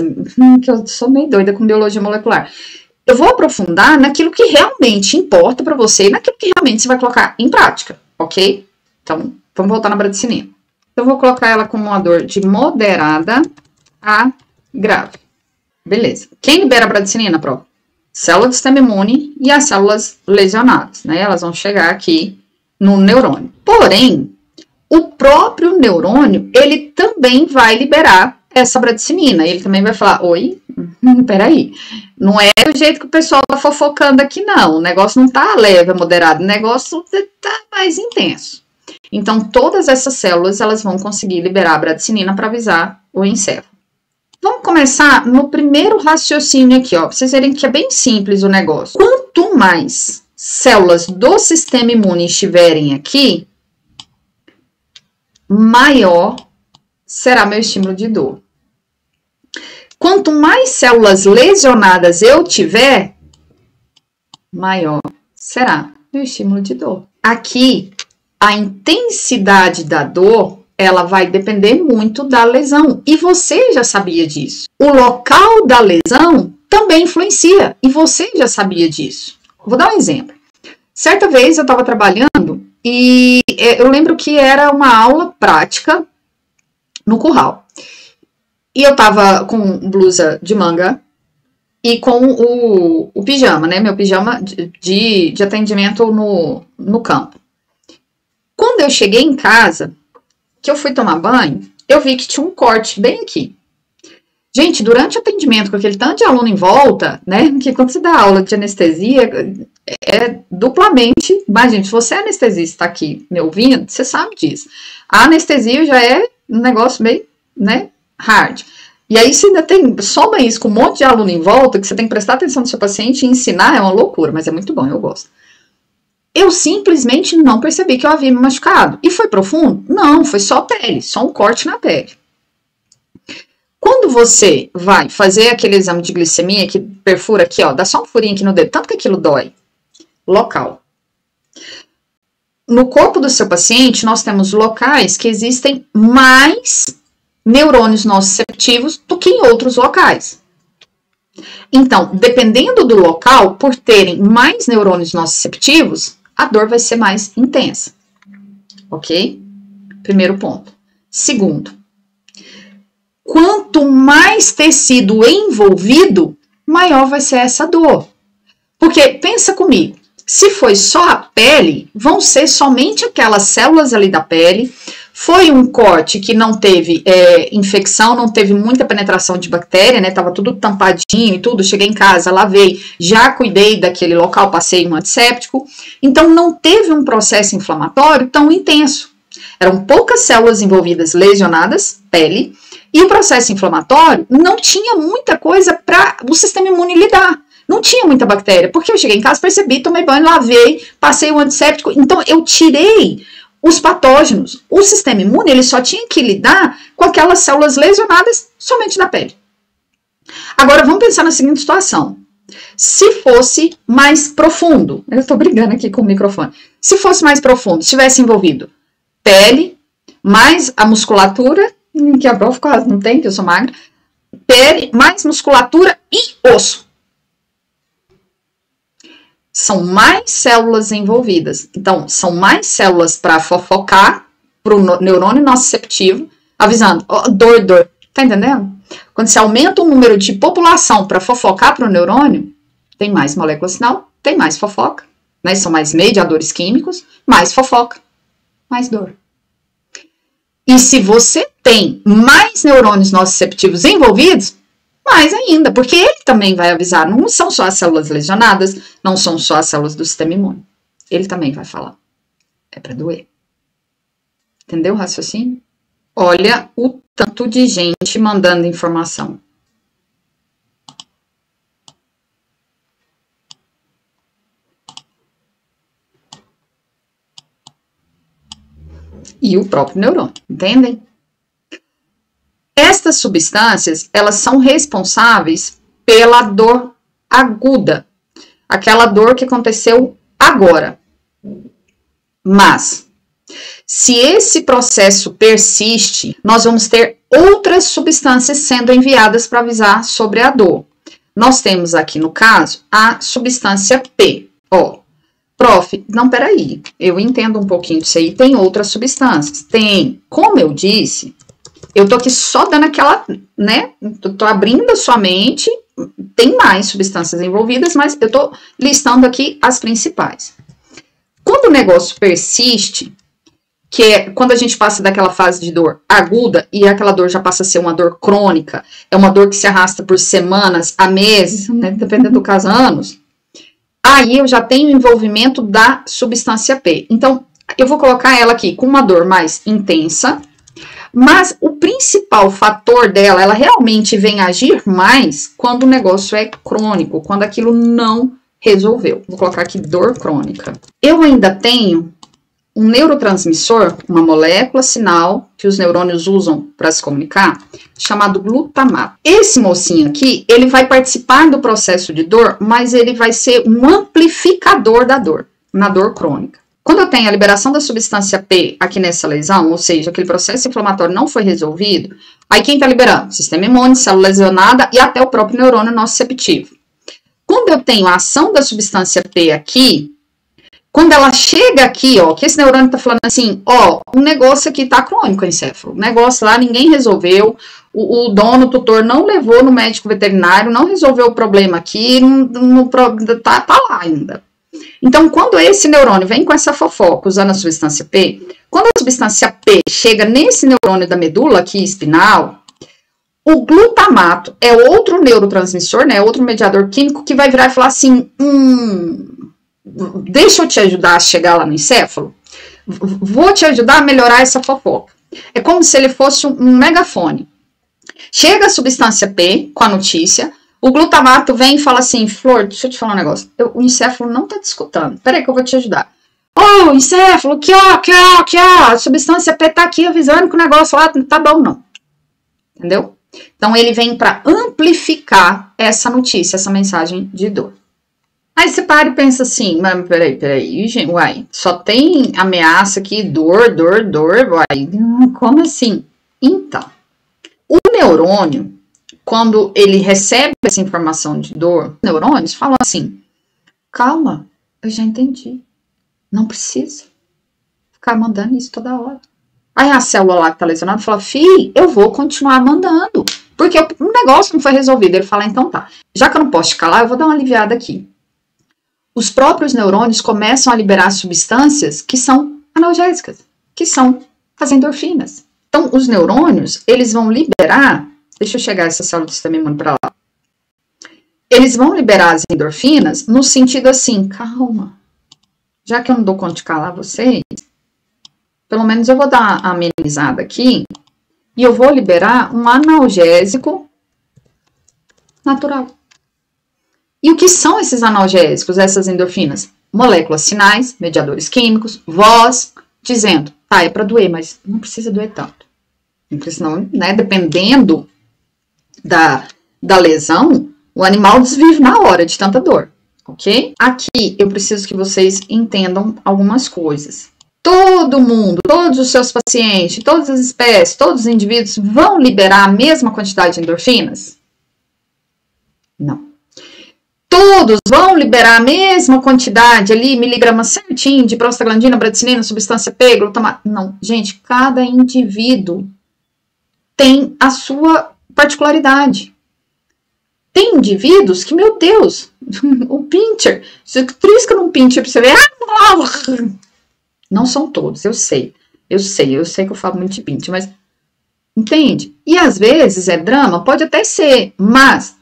que eu sou meio doida com biologia molecular. Eu vou aprofundar naquilo que realmente importa para você e naquilo que realmente você vai colocar em prática, ok? Então, vamos voltar na bradicinina. Então, eu vou colocar ela como uma dor de moderada a grave. Beleza. Quem libera a bradicinina, prova? Célula do sistema imune e as células lesionadas, né? Elas vão chegar aqui no neurônio. Porém, o próprio neurônio, ele também vai liberar essa bradicinina. Ele também vai falar, oi, peraí, não é do jeito que o pessoal tá fofocando aqui, não. O negócio não tá leve, moderado, o negócio tá mais intenso. Então, todas essas células, elas vão conseguir liberar a bradicinina para avisar o encéfalo. Vamos começar no primeiro raciocínio aqui, ó, pra vocês verem que é bem simples o negócio. Quanto mais células do sistema imune estiverem aqui, maior será meu estímulo de dor. Quanto mais células lesionadas eu tiver, maior será meu estímulo de dor. Aqui, a intensidade da dor, ela vai depender muito da lesão. E você já sabia disso. O local da lesão também influencia. E você já sabia disso. Vou dar um exemplo. Certa vez eu estava trabalhando e eu lembro que era uma aula prática no curral. E eu tava com blusa de manga e com o pijama, né? Meu pijama de atendimento no campo. Quando eu cheguei em casa, que eu fui tomar banho, eu vi que tinha um corte bem aqui. Gente, durante o atendimento com aquele tanto de aluno em volta, né? Que quando você dá aula de anestesia, é duplamente... Imagina, se você é anestesista tá aqui me ouvindo, você sabe disso. A anestesia já é um negócio meio, né? Hard. E aí você ainda soma isso com um monte de aluno em volta, que você tem que prestar atenção no seu paciente e ensinar, é uma loucura, mas é muito bom, eu gosto. Eu simplesmente não percebi que eu havia me machucado. E foi profundo? Não, foi só pele, só um corte na pele. Quando você vai fazer aquele exame de glicemia que perfura aqui, ó, dá só um furinho aqui no dedo, tanto que aquilo dói. Local. No corpo do seu paciente, nós temos locais que existem mais neurônios nociceptivos do que em outros locais. Então, dependendo do local, por terem mais neurônios nociceptivos, a dor vai ser mais intensa. Ok? Primeiro ponto. Segundo, quanto mais tecido envolvido, maior vai ser essa dor. Porque, pensa comigo, se foi só a pele, vão ser somente aquelas células ali da pele. Foi um corte que não teve infecção, não teve muita penetração de bactéria, né? Tava tudo tampadinho e tudo. Cheguei em casa, lavei, já cuidei daquele local, passei um antisséptico. Então, não teve um processo inflamatório tão intenso. Eram poucas células envolvidas lesionadas, pele, e o processo inflamatório não tinha muita coisa para o sistema imune lidar. Não tinha muita bactéria, porque eu cheguei em casa, percebi, tomei banho, lavei, passei o antisséptico. Então, eu tirei os patógenos. O sistema imune, ele só tinha que lidar com aquelas células lesionadas somente na pele. Agora, vamos pensar na seguinte situação. Se fosse mais profundo, eu estou brigando aqui com o microfone. Se fosse mais profundo, se tivesse envolvido pele, mais a musculatura, que a prof quase não tem, que eu sou magra, pele, mais musculatura e osso. São mais células envolvidas. Então, são mais células para fofocar para o neurônio nociceptivo, avisando, oh, dor, dor. Tá entendendo? Quando você aumenta o número de população para fofocar para o neurônio, tem mais molécula sinal, tem mais fofoca, né? São mais mediadores químicos, mais fofoca, mais dor. E se você tem mais neurônios nociceptivos envolvidos, mais ainda, porque ele também vai avisar. Não são só as células lesionadas, não são só as células do sistema imune. Ele também vai falar. É para doer. Entendeu o raciocínio? Olha o tanto de gente mandando informação. E o próprio neurônio, entendem? Estas substâncias, elas são responsáveis pela dor aguda, aquela dor que aconteceu agora. Mas, se esse processo persiste, nós vamos ter outras substâncias sendo enviadas para avisar sobre a dor. Nós temos aqui, no caso, a substância P. Ó, prof, não, peraí, eu entendo um pouquinho disso aí, tem outras substâncias. Tem, como eu disse, eu tô aqui só dando aquela, né, tô abrindo a sua mente, tem mais substâncias envolvidas, mas eu tô listando aqui as principais. Quando o negócio persiste, que é quando a gente passa daquela fase de dor aguda e aquela dor já passa a ser uma dor crônica, é uma dor que se arrasta por semanas, a meses, né, dependendo do caso, anos, aí eu já tenho o envolvimento da substância P. Então, eu vou colocar ela aqui com uma dor mais intensa, mas o principal fator dela, ela realmente vem agir mais quando o negócio é crônico, quando aquilo não resolveu. Vou colocar aqui dor crônica. Eu ainda tenho um neurotransmissor, uma molécula sinal que os neurônios usam para se comunicar, chamado glutamato. Esse mocinho aqui, ele vai participar do processo de dor, mas ele vai ser um amplificador da dor, na dor crônica. Quando eu tenho a liberação da substância P aqui nessa lesão, ou seja, aquele processo inflamatório não foi resolvido, aí quem está liberando? Sistema imune, célula lesionada e até o próprio neurônio nociceptivo. Quando eu tenho a ação da substância P aqui, quando ela chega aqui, ó, que esse neurônio tá falando assim, ó, um negócio aqui tá crônico, encéfalo, o negócio lá ninguém resolveu, o dono, o tutor não levou no médico veterinário, não resolveu o problema aqui, tá lá ainda. Então, quando esse neurônio vem com essa fofoca usando a substância P, quando a substância P chega nesse neurônio da medula aqui espinal, o glutamato é outro neurotransmissor, né, outro mediador químico que vai virar e falar assim, deixa eu te ajudar a chegar lá no encéfalo, vou te ajudar a melhorar essa fofoca. É como se ele fosse um megafone. Chega a substância P com a notícia, o glutamato vem e fala assim, Flor, deixa eu te falar um negócio, o encéfalo não tá te escutando, peraí que eu vou te ajudar. Ô, encéfalo, aqui ó, a substância P tá aqui avisando que o negócio lá tá bom não. Entendeu? Então, ele vem para amplificar essa notícia, essa mensagem de dor. Aí você para e pensa assim, mas peraí, gente, uai, só tem ameaça aqui, dor, uai, como assim? Então, o neurônio, quando ele recebe essa informação de dor, os neurônios falam assim, calma, eu já entendi, não precisa ficar mandando isso toda hora. Aí a célula lá que tá lesionada fala, eu vou continuar mandando, porque o negócio não foi resolvido. Ele fala, então tá, já que eu não posso te calar, eu vou dar uma aliviada aqui. Os próprios neurônios começam a liberar substâncias que são analgésicas, que são as endorfinas. Então, os neurônios, eles vão liberar, deixa eu chegar essa célula do sistema imune para lá, eles vão liberar as endorfinas no sentido assim, calma, já que eu não dou conta de calar vocês, pelo menos eu vou dar uma amenizada aqui e eu vou liberar um analgésico natural. E o que são esses analgésicos, essas endorfinas? Moléculas sinais, mediadores químicos, voz, dizendo, tá, é para doer, mas não precisa doer tanto. Porque senão, né, dependendo da lesão, o animal desvive na hora de tanta dor, ok? Aqui eu preciso que vocês entendam algumas coisas. todo mundo, todos os seus pacientes, todas as espécies, todos os indivíduos vão liberar a mesma quantidade de endorfinas? Não. Todos vão liberar a mesma quantidade ali, miligramas certinho de prostaglandina, bradicinina, substância P, glutamato? Não. Gente, cada indivíduo tem a sua particularidade. Tem indivíduos que, meu Deus, o pincher, você trisca num pincher pra você ver. Não são todos, eu sei que eu falo muito de pincher, mas entende? E às vezes é drama, pode até ser, mas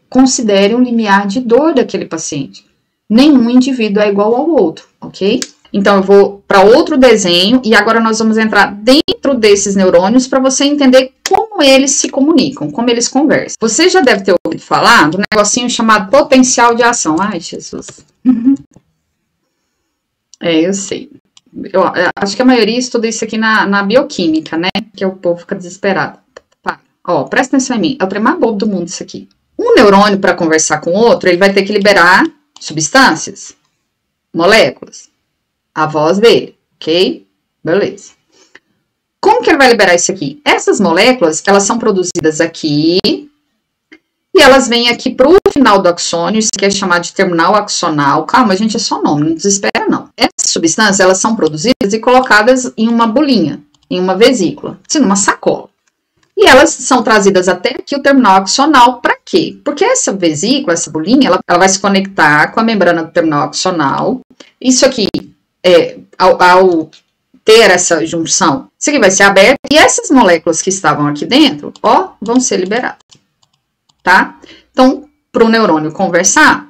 considere um limiar de dor daquele paciente. Nenhum indivíduo é igual ao outro, ok? Então, eu vou para outro desenho e agora nós vamos entrar dentro desses neurônios para você entender como eles se comunicam, como eles conversam. Você já deve ter ouvido falar do negocinho chamado potencial de ação. Ai, Jesus. Eu sei. Eu acho que a maioria estuda isso aqui na bioquímica, né? Que o povo fica desesperado. Ó, presta atenção em mim. É o trem mais bobo do mundo isso aqui. Um neurônio, para conversar com o outro, ele vai ter que liberar substâncias, moléculas, a voz dele, ok? Beleza. Como que ele vai liberar isso aqui? Essas moléculas, elas são produzidas aqui e elas vêm aqui para o final do axônio, isso aqui é chamado de terminal axonal. Calma, gente, é só nome, não desespera não. Essas substâncias, elas são produzidas e colocadas em uma bolinha, em uma vesícula, assim, numa sacola. E elas são trazidas até aqui o terminal axonal, para quê? Porque essa vesícula, essa bolinha, ela vai se conectar com a membrana do terminal axonal. Isso aqui, ao ter essa junção, isso aqui vai ser aberto. E essas moléculas que estavam aqui dentro, ó, vão ser liberadas. Tá? Então, para o neurônio conversar,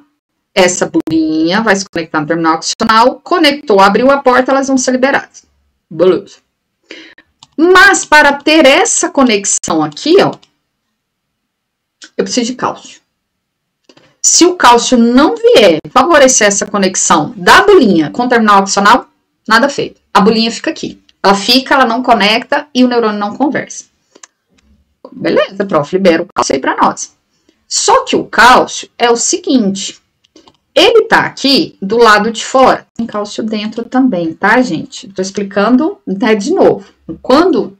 essa bolinha vai se conectar no terminal axonal, conectou, abriu a porta, elas vão ser liberadas. Beleza. Mas, para ter essa conexão aqui, ó, eu preciso de cálcio. Se o cálcio não vier favorecer essa conexão da bolinha com o terminal axonal, nada feito. A bolinha fica aqui. Ela não conecta e o neurônio não conversa. Beleza, prof, libera o cálcio aí para nós. Só que o cálcio é o seguinte, ele tá aqui do lado de fora. Tem cálcio dentro também, tá, gente? Tô explicando, né, de novo. Quando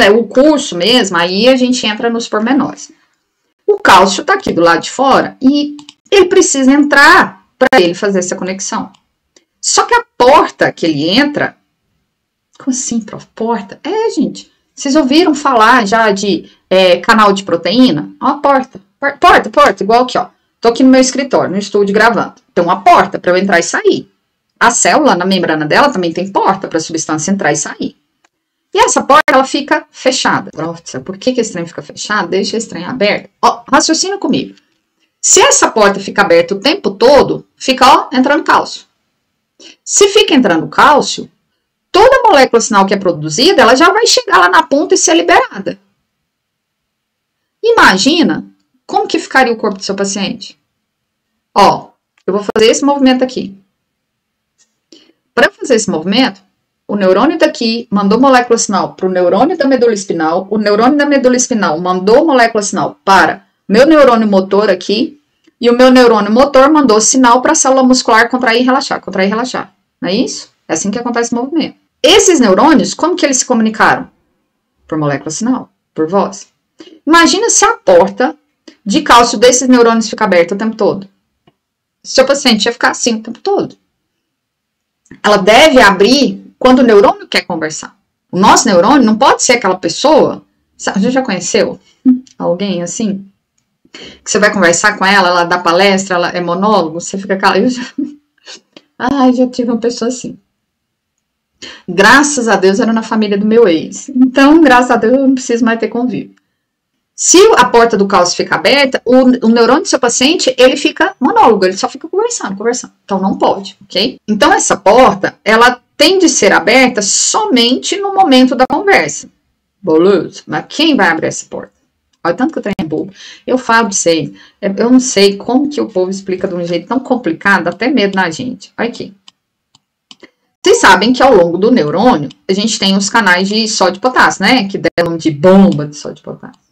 é o curso mesmo, aí a gente entra nos pormenores. O cálcio tá aqui do lado de fora e ele precisa entrar para ele fazer essa conexão. Só que a porta que ele entra... Como assim, prof? Porta? Gente. Vocês ouviram falar já de canal de proteína? Ó, a porta. Porta, igual aqui, ó. Tô aqui no meu escritório, no estúdio gravando. Tem uma porta para eu entrar e sair. A célula, na membrana dela, também tem porta para a substância entrar e sair. E essa porta, ela fica fechada. Por que esse trem fica fechado? Deixa esse trem aberto. Ó, raciocina comigo. Se essa porta fica aberta o tempo todo, fica, ó, entrando cálcio. Se fica entrando cálcio, toda molécula sinal que é produzida, ela já vai chegar lá na ponta e ser liberada. Imagina como que ficaria o corpo do seu paciente. Ó, eu vou fazer esse movimento aqui. Para fazer esse movimento, o neurônio daqui mandou molécula sinal para o neurônio da medula espinal, o neurônio da medula espinal mandou molécula sinal para meu neurônio motor aqui, e o meu neurônio motor mandou sinal para a célula muscular contrair e relaxar, contrair e relaxar. Não é isso? É assim que acontece o movimento. Esses neurônios, como que eles se comunicaram? Por molécula sinal, por voz. Imagina se a porta de cálcio desses neurônios fica aberta o tempo todo. Seu paciente ia ficar assim o tempo todo. Ela deve abrir quando o neurônio quer conversar. O nosso neurônio não pode ser aquela pessoa... Você já conheceu alguém assim? Que você vai conversar com ela, ela dá palestra, ela é monólogo, você fica... já tive uma pessoa assim. Graças a Deus era na família do meu ex. Então, graças a Deus, eu não preciso mais ter convívio. Se a porta do cálcio fica aberta, o neurônio do seu paciente, ele fica monólogo, ele só fica conversando. Então, não pode, ok? Então, essa porta, ela tem de ser aberta somente no momento da conversa. Beleza? Mas quem vai abrir essa porta? Olha, tanto que o trem é bobo. Eu falo de vocês, eu não sei como que o povo explica de um jeito tão complicado, até medo na gente. Olha aqui. Vocês sabem que ao longo do neurônio, a gente tem os canais de sódio e potássio, né? Que deram nome de bomba de sódio e potássio.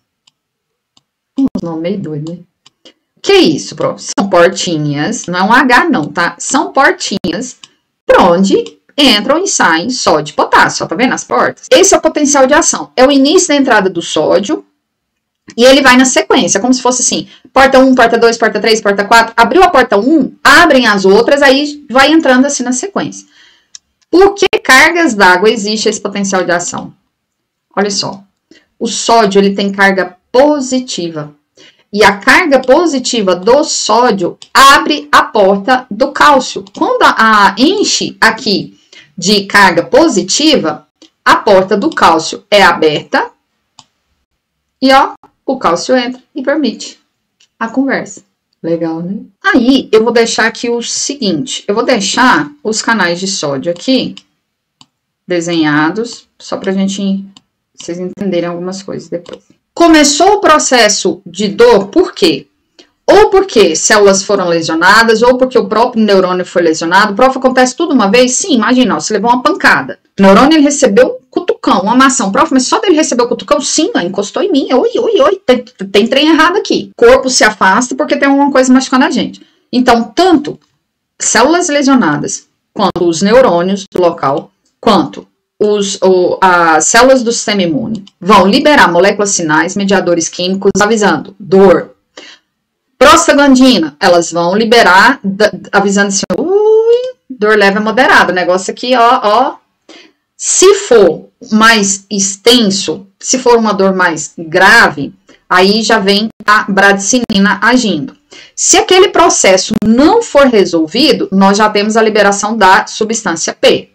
Um nome meio doido, né? Que isso, prof? São portinhas, não é um H não, tá? São portinhas por onde entram e saem sódio e potássio, ó, tá vendo as portas? Esse é o potencial de ação, é o início da entrada do sódio, e ele vai na sequência, como se fosse assim, porta 1, porta 2, porta 3, porta 4, abriu a porta 1, abrem as outras, aí vai entrando assim na sequência. Por que cargas d'água existe esse potencial de ação? Olha só, o sódio ele tem carga positiva, e a carga positiva do sódio abre a porta do cálcio. Quando enche aqui de carga positiva, a porta do cálcio é aberta, e ó, o cálcio entra e permite a conversa. Legal, né? Aí, eu vou deixar aqui o seguinte, eu vou deixar os canais de sódio aqui, desenhados, só pra vocês entenderem algumas coisas depois. Começou o processo de dor, por quê? Ou porque células foram lesionadas, ou porque o próprio neurônio foi lesionado. Prof, acontece tudo uma vez? Sim, imagina, ó, você levou uma pancada. O neurônio, ele recebeu um cutucão, uma maçã. Prof, mas só dele receber o cutucão? Sim, ó, encostou em mim. Oi, tem trem errado aqui. O corpo se afasta porque tem alguma coisa machucando a gente. Então, tanto células lesionadas, quanto os neurônios do local, quanto as células do sistema imune vão liberar moléculas sinais, mediadores químicos, avisando dor. Prostaglandina, elas vão liberar, avisando assim, ui, dor leve a moderada, o negócio aqui, ó. Se for mais extenso, se for uma dor mais grave, aí já vem a bradicinina agindo. Se aquele processo não for resolvido, nós já temos a liberação da substância P.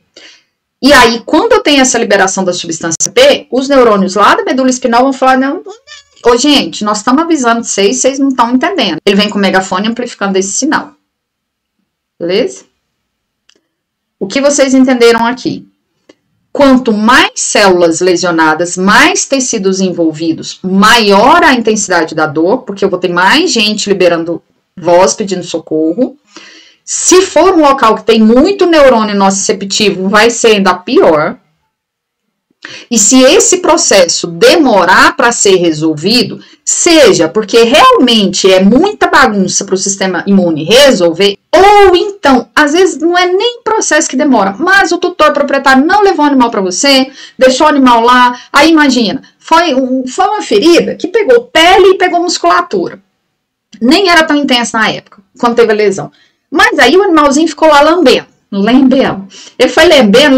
E aí, quando eu tenho essa liberação da substância P, os neurônios lá da medula espinal vão falar, não, ô gente, nós estamos avisando vocês não estão entendendo. Ele vem com o megafone amplificando esse sinal. Beleza? O que vocês entenderam aqui? Quanto mais células lesionadas, mais tecidos envolvidos, maior a intensidade da dor, porque eu vou ter mais gente liberando voz pedindo socorro. Se for um local que tem muito neurônio nociceptivo, vai ser ainda pior. E se esse processo demorar para ser resolvido, seja porque realmente é muita bagunça para o sistema imune resolver, ou então, às vezes não é nem processo que demora, mas o tutor proprietário não levou o animal para você, deixou o animal lá, aí imagina, foi uma ferida que pegou pele e pegou musculatura. Nem era tão intensa na época, quando teve a lesão. Mas aí o animalzinho ficou lá lambendo. Ele foi lambendo,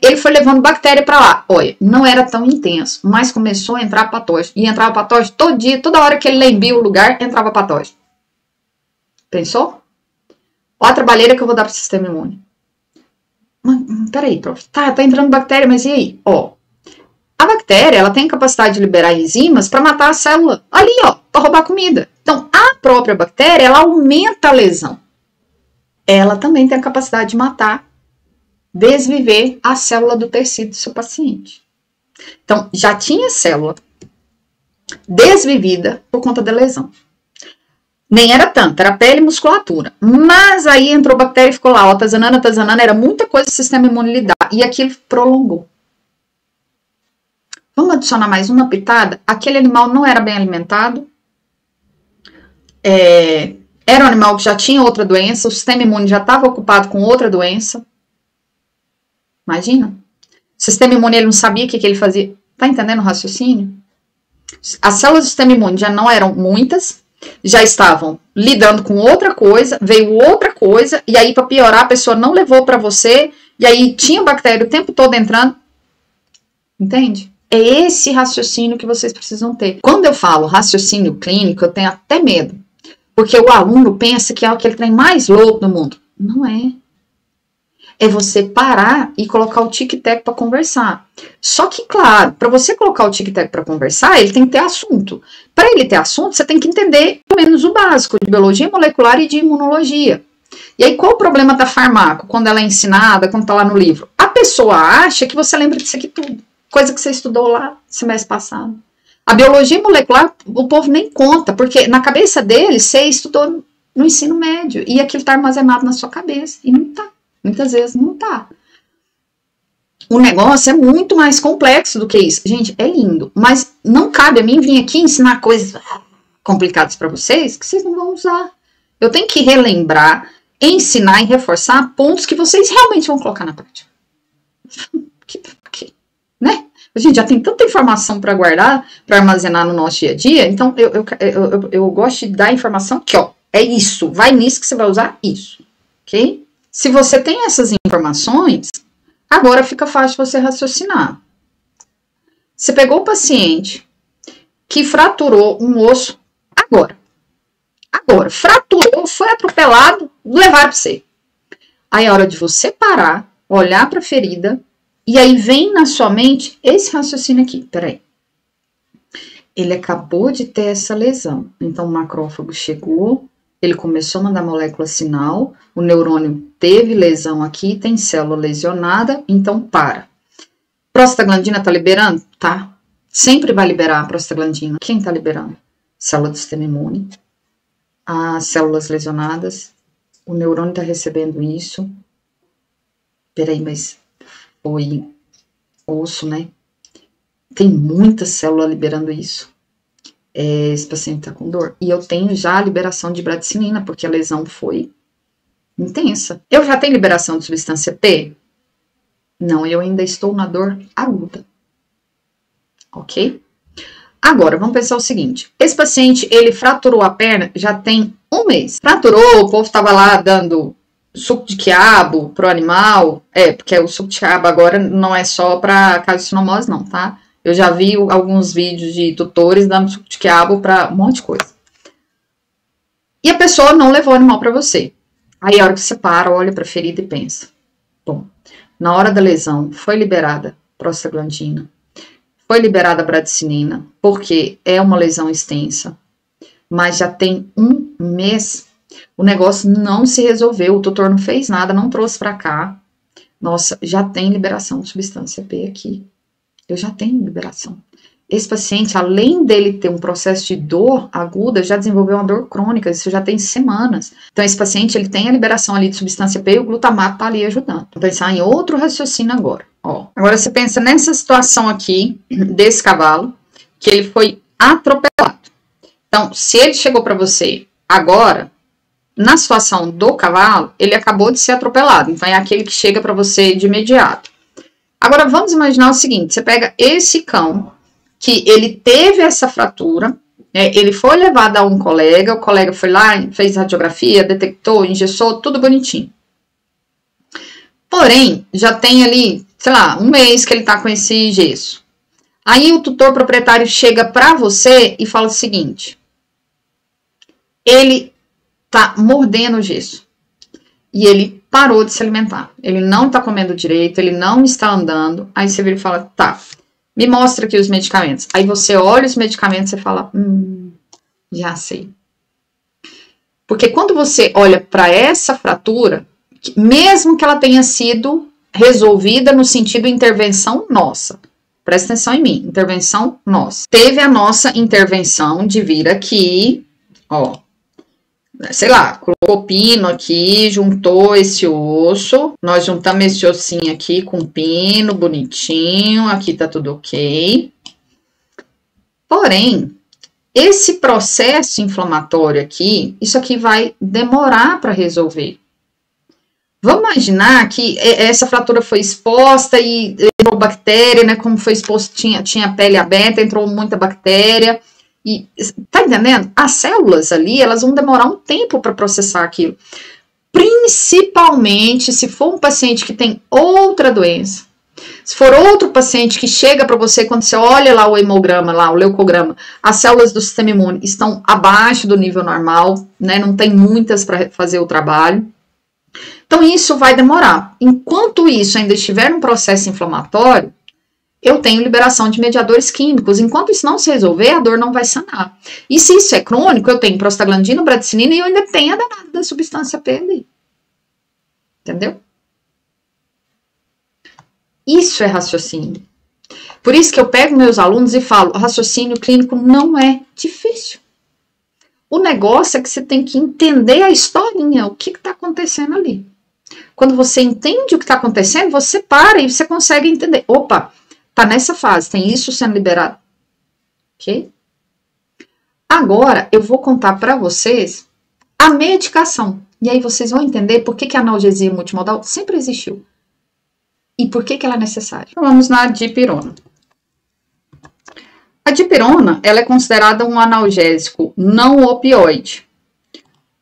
ele foi levando bactéria para lá. Olha, não era tão intenso, mas começou a entrar patógeno. E entrava patógeno todo dia, toda hora que ele lambia o lugar, entrava patógeno. Pensou? Olha a trabalheira que eu vou dar para o sistema imune. Mas, peraí, prof. Tá entrando bactéria, mas e aí? Ó, a bactéria, ela tem capacidade de liberar enzimas para matar a célula. Ali, ó, para roubar comida. Então, a própria bactéria, ela aumenta a lesão. Ela também tem a capacidade de matar, desviver a célula do tecido do seu paciente. Então, já tinha célula desvivida por conta da lesão. Nem era tanto, era pele e musculatura. Mas aí entrou bactéria e ficou lá, ó, atazanando, era muita coisa que o sistema imune lidar. E aquilo prolongou. Vamos adicionar mais uma pitada? Aquele animal não era bem alimentado. Era um animal que já tinha outra doença, o sistema imune já estava ocupado com outra doença. Imagina. O sistema imune, ele não sabia o que ele fazia. Tá entendendo o raciocínio? As células do sistema imune já não eram muitas, já estavam lidando com outra coisa, veio outra coisa, e aí para piorar a pessoa não levou para você, e aí tinha bactéria o tempo todo entrando. Entende? É esse raciocínio que vocês precisam ter. Quando eu falo raciocínio clínico, eu tenho até medo. Porque o aluno pensa que é aquele trem mais louco do mundo. Não é. É você parar e colocar o tic-tac para conversar. Só que, claro, para você colocar o tic-tac para conversar, ele tem que ter assunto. Para ele ter assunto, você tem que entender pelo menos o básico de biologia molecular e de imunologia. E aí, qual o problema da farmaco, quando ela é ensinada, quando está lá no livro? A pessoa acha que você lembra disso aqui tudo. Coisa que você estudou lá semestre passado. A biologia molecular, o povo nem conta, porque na cabeça dele, você estudou no ensino médio, e aquilo está armazenado na sua cabeça, e não está. Muitas vezes não está. O negócio é muito mais complexo do que isso. Gente, é lindo, mas não cabe a mim vir aqui ensinar coisas complicadas para vocês que vocês não vão usar. Eu tenho que relembrar, ensinar e reforçar pontos que vocês realmente vão colocar na prática. Né? A gente já tem tanta informação para guardar, para armazenar no nosso dia a dia, então eu gosto de dar informação que, ó, é isso, vai nisso que você vai usar isso, ok? Se você tem essas informações, agora fica fácil você raciocinar. Você pegou o paciente que fraturou um osso agora, fraturou, foi atropelado, levaram para você. Aí é hora de você parar, olhar para a ferida, e aí vem na sua mente esse raciocínio aqui, peraí. Ele acabou de ter essa lesão, então o macrófago chegou, ele começou a mandar molécula sinal, o neurônio teve lesão aqui, tem célula lesionada, então para. Prostaglandina tá liberando? Tá. Sempre vai liberar a prostaglandina. Quem tá liberando? Célula do sistema imune, as células lesionadas, o neurônio tá recebendo isso. Peraí, mas foi osso, né? Tem muita célula liberando isso. Esse paciente tá com dor. E eu tenho já a liberação de bradicinina, porque a lesão foi intensa. Eu já tenho liberação de substância P? Não, eu ainda estou na dor aguda. Ok? Agora, vamos pensar o seguinte. Esse paciente, ele fraturou a perna já tem um mês. Fraturou, o povo estava lá dando suco de quiabo pro animal. Porque o suco de quiabo agora não é só para calcinomose, não, tá? Eu já vi alguns vídeos de tutores dando suco de quiabo para um monte de coisa. E a pessoa não levou o animal para você. Aí a hora que você para, olha para a ferida e pensa. Bom, na hora da lesão foi liberada prostaglandina, foi liberada bradicinina, porque é uma lesão extensa, mas já tem um mês, o negócio não se resolveu, o tutor não fez nada, não trouxe para cá. Nossa, já tem liberação de substância P aqui. Eu já tenho liberação. Esse paciente, além dele ter um processo de dor aguda, já desenvolveu uma dor crônica, isso já tem semanas. Então, esse paciente, ele tem a liberação ali de substância P e o glutamato tá ali ajudando. Vou pensar em outro raciocínio agora. Ó, agora você pensa nessa situação aqui, desse cavalo, que ele foi atropelado. Então, se ele chegou para você agora, na situação do cavalo, ele acabou de ser atropelado. Então, é aquele que chega para você de imediato. Agora, vamos imaginar o seguinte, você pega esse cão, que ele teve essa fratura, né, ele foi levado a um colega, o colega foi lá, fez radiografia, detectou, engessou, tudo bonitinho. Porém, já tem ali, sei lá, um mês que ele tá com esse gesso. Aí o tutor proprietário chega para você e fala o seguinte, ele tá mordendo o gesso e ele parou de se alimentar, ele não tá comendo direito, ele não está andando, aí você vira e fala, tá, me mostra aqui os medicamentos. Aí você olha os medicamentos e fala, já sei. Porque quando você olha para essa fratura, mesmo que ela tenha sido resolvida no sentido intervenção nossa, presta atenção em mim, intervenção nossa. Teve a nossa intervenção de vir aqui, ó, sei lá, colocou pino aqui, juntou esse osso, nós juntamos esse ossinho aqui com pino, bonitinho, aqui tá tudo ok. Porém, esse processo inflamatório aqui, isso aqui vai demorar para resolver. Vamos imaginar que essa fratura foi exposta e entrou bactéria, né, como foi exposto, tinha pele aberta, entrou muita bactéria. E, tá entendendo? As células ali, elas vão demorar um tempo para processar aquilo. Principalmente se for um paciente que tem outra doença. Se for outro paciente que chega para você, quando você olha lá o hemograma, lá o leucograma, as células do sistema imune estão abaixo do nível normal, né? Não tem muitas para fazer o trabalho. Então, isso vai demorar. Enquanto isso ainda estiver num processo inflamatório, eu tenho liberação de mediadores químicos. Enquanto isso não se resolver, a dor não vai sanar. E se isso é crônico, eu tenho prostaglandina, bradicinina e eu ainda tenho a danada da substância P ali. Entendeu? Isso é raciocínio. Por isso que eu pego meus alunos e falo, raciocínio clínico não é difícil. O negócio é que você tem que entender a historinha, o que está acontecendo ali. Quando você entende o que está acontecendo, você para e você consegue entender. Opa! Tá nessa fase, tem isso sendo liberado. Ok? Agora, eu vou contar para vocês a medicação. E aí vocês vão entender por que a analgesia multimodal sempre existiu. E por que ela é necessária? Então, vamos na dipirona. A dipirona, ela é considerada um analgésico não opioide.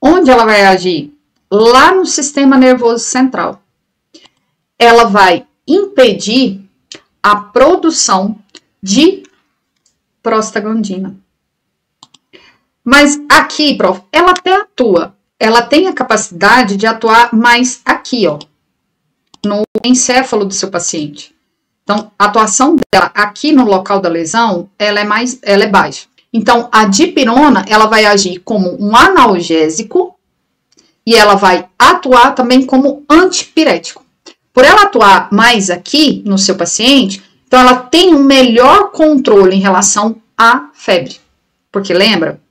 Onde ela vai agir? Lá no sistema nervoso central. Ela vai impedir a produção de prostaglandina. Mas aqui, prof, ela até atua. Ela tem a capacidade de atuar mais aqui, ó, no encéfalo do seu paciente. Então, a atuação dela aqui no local da lesão, ela é baixa. Então, a dipirona, ela vai agir como um analgésico e ela vai atuar também como antipirético. Por ela atuar mais aqui no seu paciente, então ela tem um melhor controle em relação à febre. Porque lembra?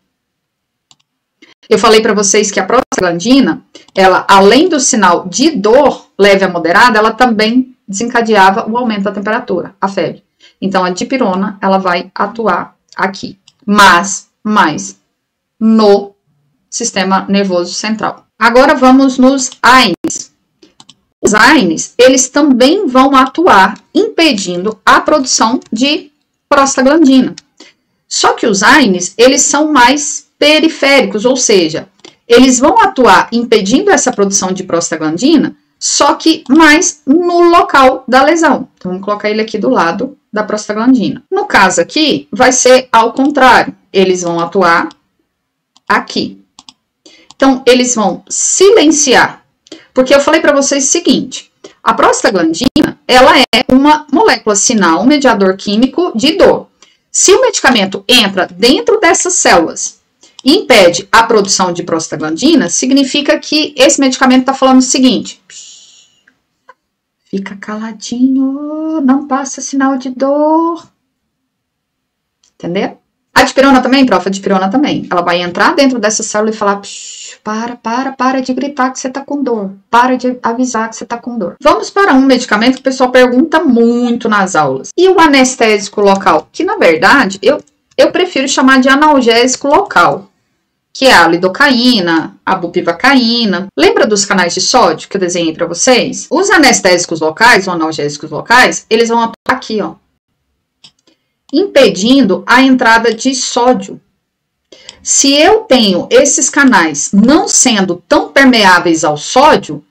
Eu falei para vocês que a prostaglandina, ela, além do sinal de dor leve a moderada, ela também desencadeava o aumento da temperatura, a febre. Então, a dipirona, ela vai atuar aqui, mas mais no sistema nervoso central. Agora, vamos nos AINES. Os AINES, eles também vão atuar impedindo a produção de prostaglandina. Só que os AINES, eles são mais periféricos, ou seja, eles vão atuar impedindo essa produção de prostaglandina, só que mais no local da lesão. Então, vamos colocar ele aqui do lado da prostaglandina. No caso aqui, vai ser ao contrário. Eles vão atuar aqui. Então, eles vão silenciar. Porque eu falei para vocês o seguinte, a prostaglandina, ela é uma molécula sinal, um mediador químico de dor. Se o medicamento entra dentro dessas células e impede a produção de prostaglandina, significa que esse medicamento está falando o seguinte, fica caladinho, não passa sinal de dor. Entendeu? A dipirona também, prof, a dipirona também. Ela vai entrar dentro dessa célula e falar, para de gritar que você tá com dor. Para de avisar que você tá com dor. Vamos para um medicamento que o pessoal pergunta muito nas aulas. E o anestésico local? Que, na verdade, eu prefiro chamar de analgésico local. Que é a lidocaína, a bupivacaína. Lembra dos canais de sódio que eu desenhei para vocês? Os anestésicos locais, ou analgésicos locais, eles vão atuar aqui, ó, impedindo a entrada de sódio. Se eu tenho esses canais não sendo tão permeáveis ao sódio,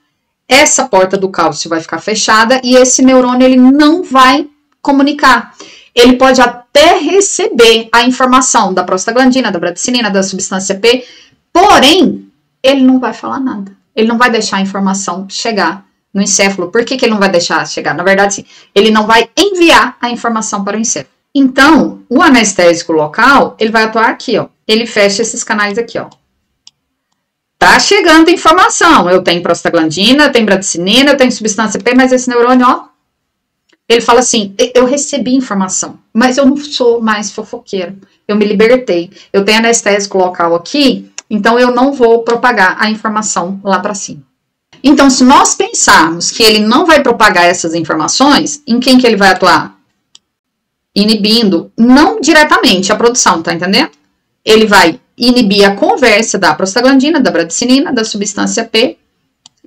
essa porta do cálcio vai ficar fechada e esse neurônio ele não vai comunicar. Ele pode até receber a informação da prostaglandina, da bradicinina, da substância P, porém, ele não vai falar nada. Ele não vai deixar a informação chegar no encéfalo. Por que ele não vai deixar chegar? Na verdade, sim, ele não vai enviar a informação para o encéfalo. Então, o anestésico local, ele vai atuar aqui, ó. Ele fecha esses canais aqui, ó. Tá chegando informação. Eu tenho prostaglandina, eu tenho bradicinina, eu tenho substância P, mas esse neurônio, ó, ele fala assim, eu recebi informação, mas eu não sou mais fofoqueiro. Eu me libertei. Eu tenho anestésico local aqui, então eu não vou propagar a informação lá para cima. Então, se nós pensarmos que ele não vai propagar essas informações, em quem que ele vai atuar? Inibindo, não diretamente a produção, tá entendendo? Ele vai inibir a conversa da prostaglandina, da bradicinina, da substância P.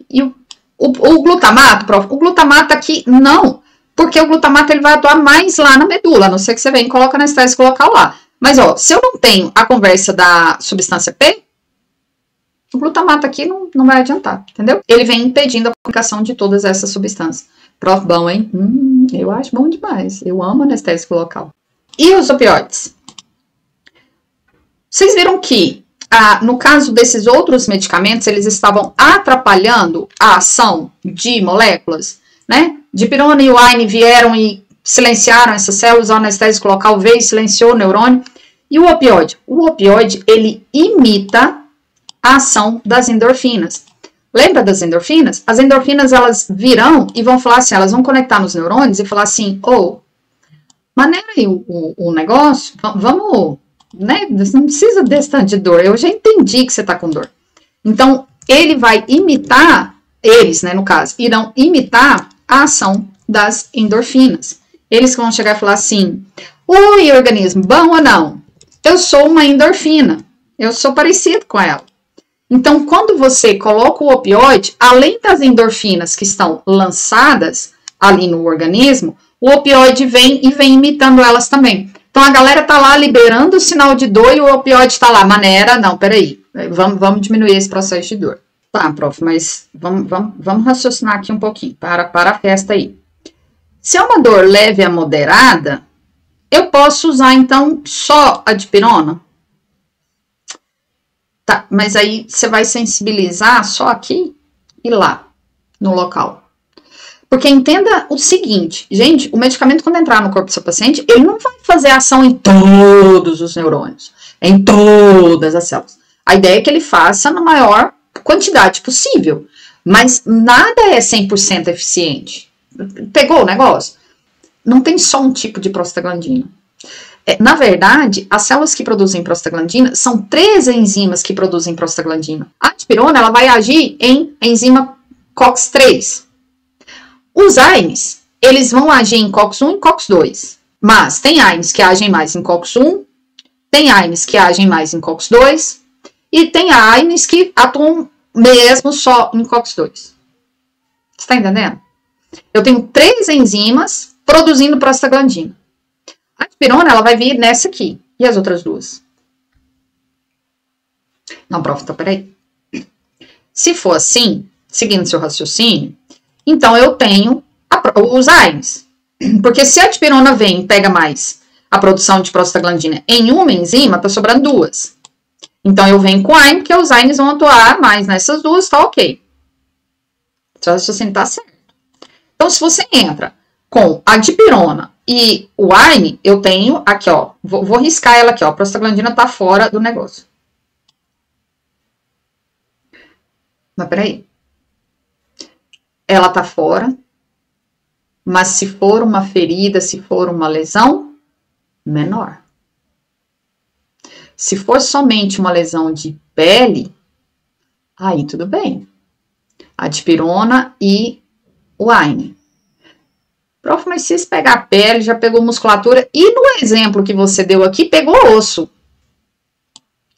E o glutamato, prof, o glutamato aqui não, porque o glutamato ele vai atuar mais lá na medula, a não ser que você venha e coloca anestésico local lá. Mas, ó, se eu não tenho a conversa da substância P, o glutamato aqui não vai adiantar, entendeu? Ele vem impedindo a comunicação de todas essas substâncias. Prof, bom, hein? Eu acho bom demais. Eu amo anestésico local. E os opioides? Vocês viram que, no caso desses outros medicamentos, eles estavam atrapalhando a ação de moléculas, né? Dipirona e o AINE vieram e silenciaram essas células, o anestésico local veio e silenciou o neurônio. E o opioide? O opioide, ele imita a ação das endorfinas. Lembra das endorfinas? As endorfinas, elas virão e vão falar assim, elas vão conectar nos neurônios e falar assim, maneira aí o negócio, vamos, né, você não precisa desse tanto de dor, eu já entendi que você tá com dor. Então, ele vai imitar, eles, né, no caso, irão imitar a ação das endorfinas. Eles vão chegar e falar assim, oi, organismo, bom ou não? Eu sou uma endorfina, eu sou parecido com ela. Então, quando você coloca o opioide, além das endorfinas que estão lançadas, ali no organismo, o opioide vem e vem imitando elas também. Então, a galera tá lá liberando o sinal de dor e o opioide tá lá. Maneira, não, peraí, vamos diminuir esse processo de dor. Tá, prof, mas vamos raciocinar aqui um pouquinho, para a festa aí. Se é uma dor leve a moderada, eu posso usar, então, só a dipirona? Tá, mas aí você vai sensibilizar só aqui e lá, no local. Porque entenda o seguinte, gente, o medicamento quando entrar no corpo do seu paciente, ele não vai fazer ação em todos os neurônios, em todas as células. A ideia é que ele faça na maior quantidade possível, mas nada é 100% eficiente. Pegou o negócio? Não tem só um tipo de prostaglandina. Na verdade, as células que produzem prostaglandina são 3 enzimas que produzem prostaglandina. A dipirona, ela vai agir em enzima COX-3. Os AINES, eles vão agir em COX-1 e COX-2. Mas tem AINES que agem mais em COX-1, tem AINES que agem mais em COX-2, e tem AINES que atuam mesmo só em COX-2. Você está entendendo? Eu tenho 3 enzimas produzindo prostaglandina. A dipirona, ela vai vir nessa aqui. E as outras 2? Não, prof, então peraí. Se for assim, seguindo seu raciocínio, então eu tenho os AINES. Porque se a dipirona vem e pega mais a produção de prostaglandina em uma enzima, tá sobrando 2. Então eu venho com AINE, porque os AINES vão atuar mais nessas 2, tá ok. Seu raciocínio tá certo. Então, se você entra com a dipirona e o AINE, eu tenho aqui, ó, vou riscar ela aqui, ó, a prostaglandina tá fora do negócio. Mas peraí. Ela tá fora, mas se for uma ferida, se for uma lesão, menor. Se for somente uma lesão de pele, aí tudo bem. A dipirona e o AINE. Prof, mas se pegar a pele, já pegou musculatura, e no exemplo que você deu aqui, pegou osso.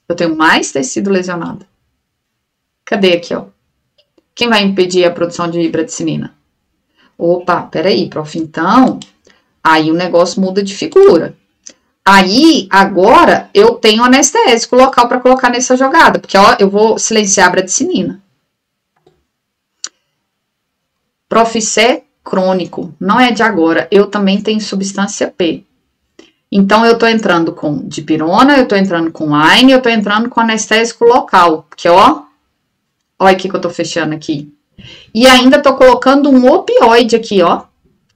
Eu tenho mais tecido lesionado. Cadê aqui, ó? Quem vai impedir a produção de hibradicinina? Opa, peraí, prof, então, aí o negócio muda de figura. Aí, agora, eu tenho anestésico local para colocar nessa jogada, porque, ó, eu vou silenciar a bradicinina. Prof, isso é crônico, não é de agora, eu também tenho substância P. Então, eu tô entrando com dipirona, eu tô entrando com AINE, eu tô entrando com anestésico local, porque, ó, olha aqui que eu tô fechando aqui. E ainda tô colocando um opioide aqui, ó.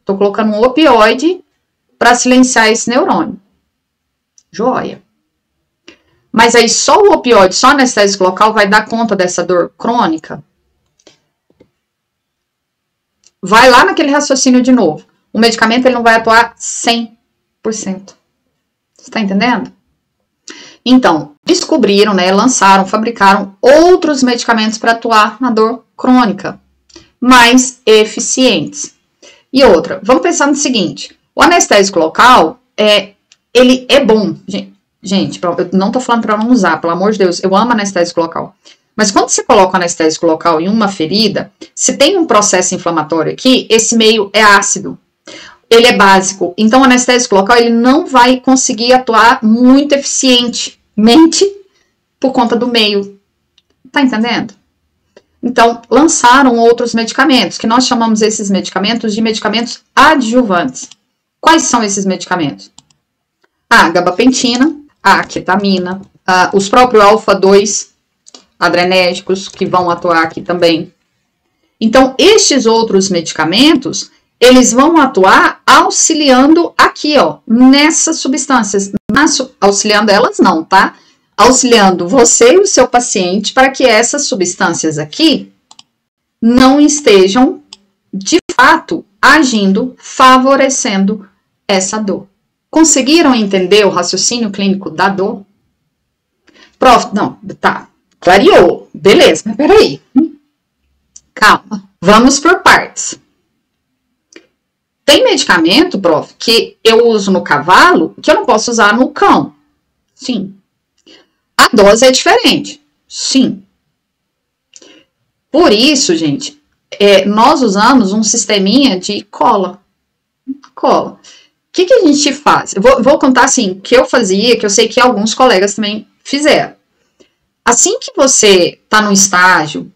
Tô colocando um opioide para silenciar esse neurônio. Joia. Mas aí só o opioide, só anestésico local vai dar conta dessa dor crônica? Vai lá naquele raciocínio de novo. O medicamento ele não vai atuar 100%. Você tá entendendo? Então, descobriram, né, lançaram, fabricaram outros medicamentos para atuar na dor crônica, mais eficientes. E outra, vamos pensar no seguinte, o anestésico local, ele é bom. Gente, eu não tô falando para não usar, pelo amor de Deus, eu amo anestésico local. Mas quando você coloca o anestésico local em uma ferida, se tem um processo inflamatório aqui, esse meio é ácido. Ele é básico. Então, o anestésico local, ele não vai conseguir atuar muito eficientemente por conta do meio. Tá entendendo? Então, lançaram outros medicamentos, que nós chamamos esses medicamentos de medicamentos adjuvantes. Quais são esses medicamentos? A gabapentina, a ketamina, os próprios alfa-2 adrenérgicos, que vão atuar aqui também. Então, estes outros medicamentos, eles vão atuar auxiliando aqui, ó, nessas substâncias. Auxiliando elas não, tá? Auxiliando você e o seu paciente para que essas substâncias aqui não estejam, de fato, agindo, favorecendo essa dor. Conseguiram entender o raciocínio clínico da dor? Prof, não, tá, clareou, beleza, mas peraí. Calma, vamos por partes. Tem medicamento, prof, que eu uso no cavalo, que eu não posso usar no cão. Sim. A dose é diferente. Sim. Por isso, gente, nós usamos um sisteminha de cola. Cola. O que a gente faz? Eu vou contar assim, o que eu fazia, que eu sei que alguns colegas também fizeram. Assim que você está no estágio,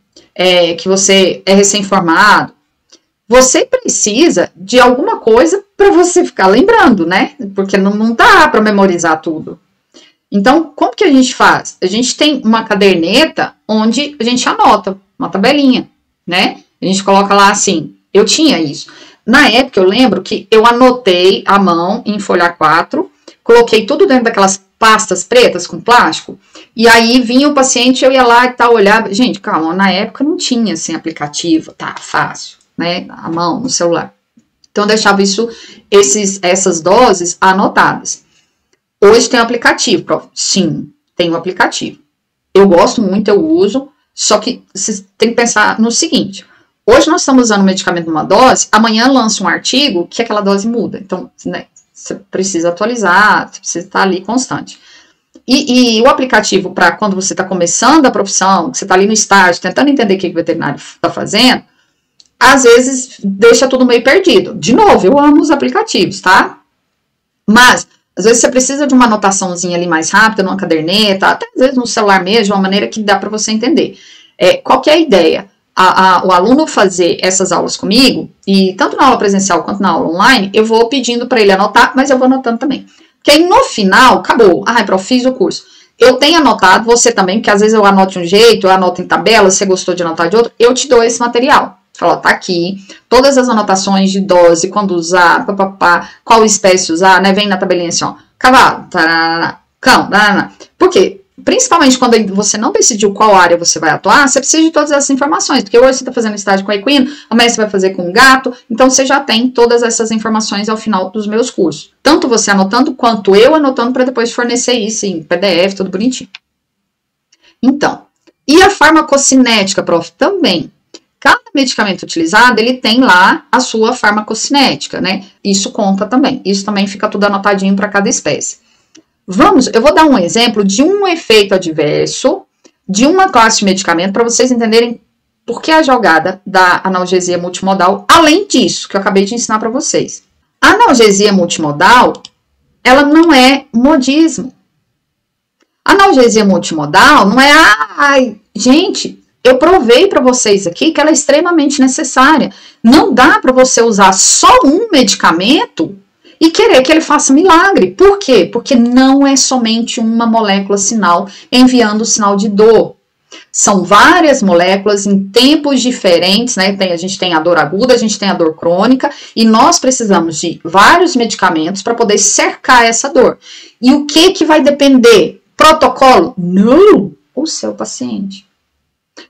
que você é recém-formado, você precisa de alguma coisa para você ficar lembrando, né? Porque não dá para memorizar tudo. Então, como que a gente faz? A gente tem uma caderneta onde a gente anota uma tabelinha, né? A gente coloca lá assim, eu tinha isso. Na época, eu lembro que eu anotei à mão em folha 4, coloquei tudo dentro daquelas pastas pretas com plástico, e aí vinha o paciente, eu ia lá e tal, olhava. Gente, calma, na época não tinha assim aplicativo, tá fácil, né? À mão, no celular. Então, eu deixava essas doses anotadas. Hoje tem um aplicativo, prof. Sim, tem um aplicativo. Eu gosto muito, eu uso, só que você tem que pensar no seguinte: hoje nós estamos usando o medicamento numa dose, amanhã lança um artigo que aquela dose muda. Então, né, você precisa atualizar, você precisa estar ali constante. E o aplicativo para quando você está começando a profissão, que você está ali no estágio, tentando entender o que o veterinário está fazendo, às vezes deixa tudo meio perdido. De novo, eu amo os aplicativos, tá? Mas, às vezes você precisa de uma anotaçãozinha ali mais rápida, numa caderneta, até às vezes no celular mesmo, de uma maneira que dá para você entender. Qual que é a ideia? O aluno fazer essas aulas comigo, e tanto na aula presencial quanto na aula online, eu vou pedindo para ele anotar, mas eu vou anotando também. Porque aí no final, acabou. Prof, fiz o curso. Eu tenho anotado, você também, porque às vezes eu anoto de um jeito, eu anoto em tabela, você gostou de anotar de outro, eu te dou esse material. Fala, tá aqui, todas as anotações de dose, quando usar, qual espécie usar, né? Vem na tabelinha assim, ó, cavalo, tarará, cão, tarará. Por quê? Principalmente quando você não decidiu qual área você vai atuar, você precisa de todas essas informações, porque hoje você está fazendo estágio com equino, amanhã você vai fazer com gato, então você já tem todas essas informações ao final dos meus cursos. Tanto você anotando, quanto eu anotando, para depois fornecer isso em PDF, tudo bonitinho. Então, e a farmacocinética, prof, também. Cada medicamento utilizado, ele tem lá a sua farmacocinética, né? Isso conta também, isso também fica tudo anotadinho para cada espécie. Eu vou dar um exemplo de um efeito adverso de uma classe de medicamento para vocês entenderem por que a jogada da analgesia multimodal, além disso que eu acabei de ensinar para vocês. A analgesia multimodal, ela não é modismo. A analgesia multimodal não é, gente, eu provei para vocês aqui que ela é extremamente necessária. Não dá para você usar só um medicamento e querer que ele faça milagre. Por quê? Porque não é somente uma molécula sinal enviando o sinal de dor. São várias moléculas em tempos diferentes, né? A gente tem a dor aguda, a gente tem a dor crônica, e nós precisamos de vários medicamentos para poder cercar essa dor. E o que vai depender? Protocolo? Não! O seu paciente.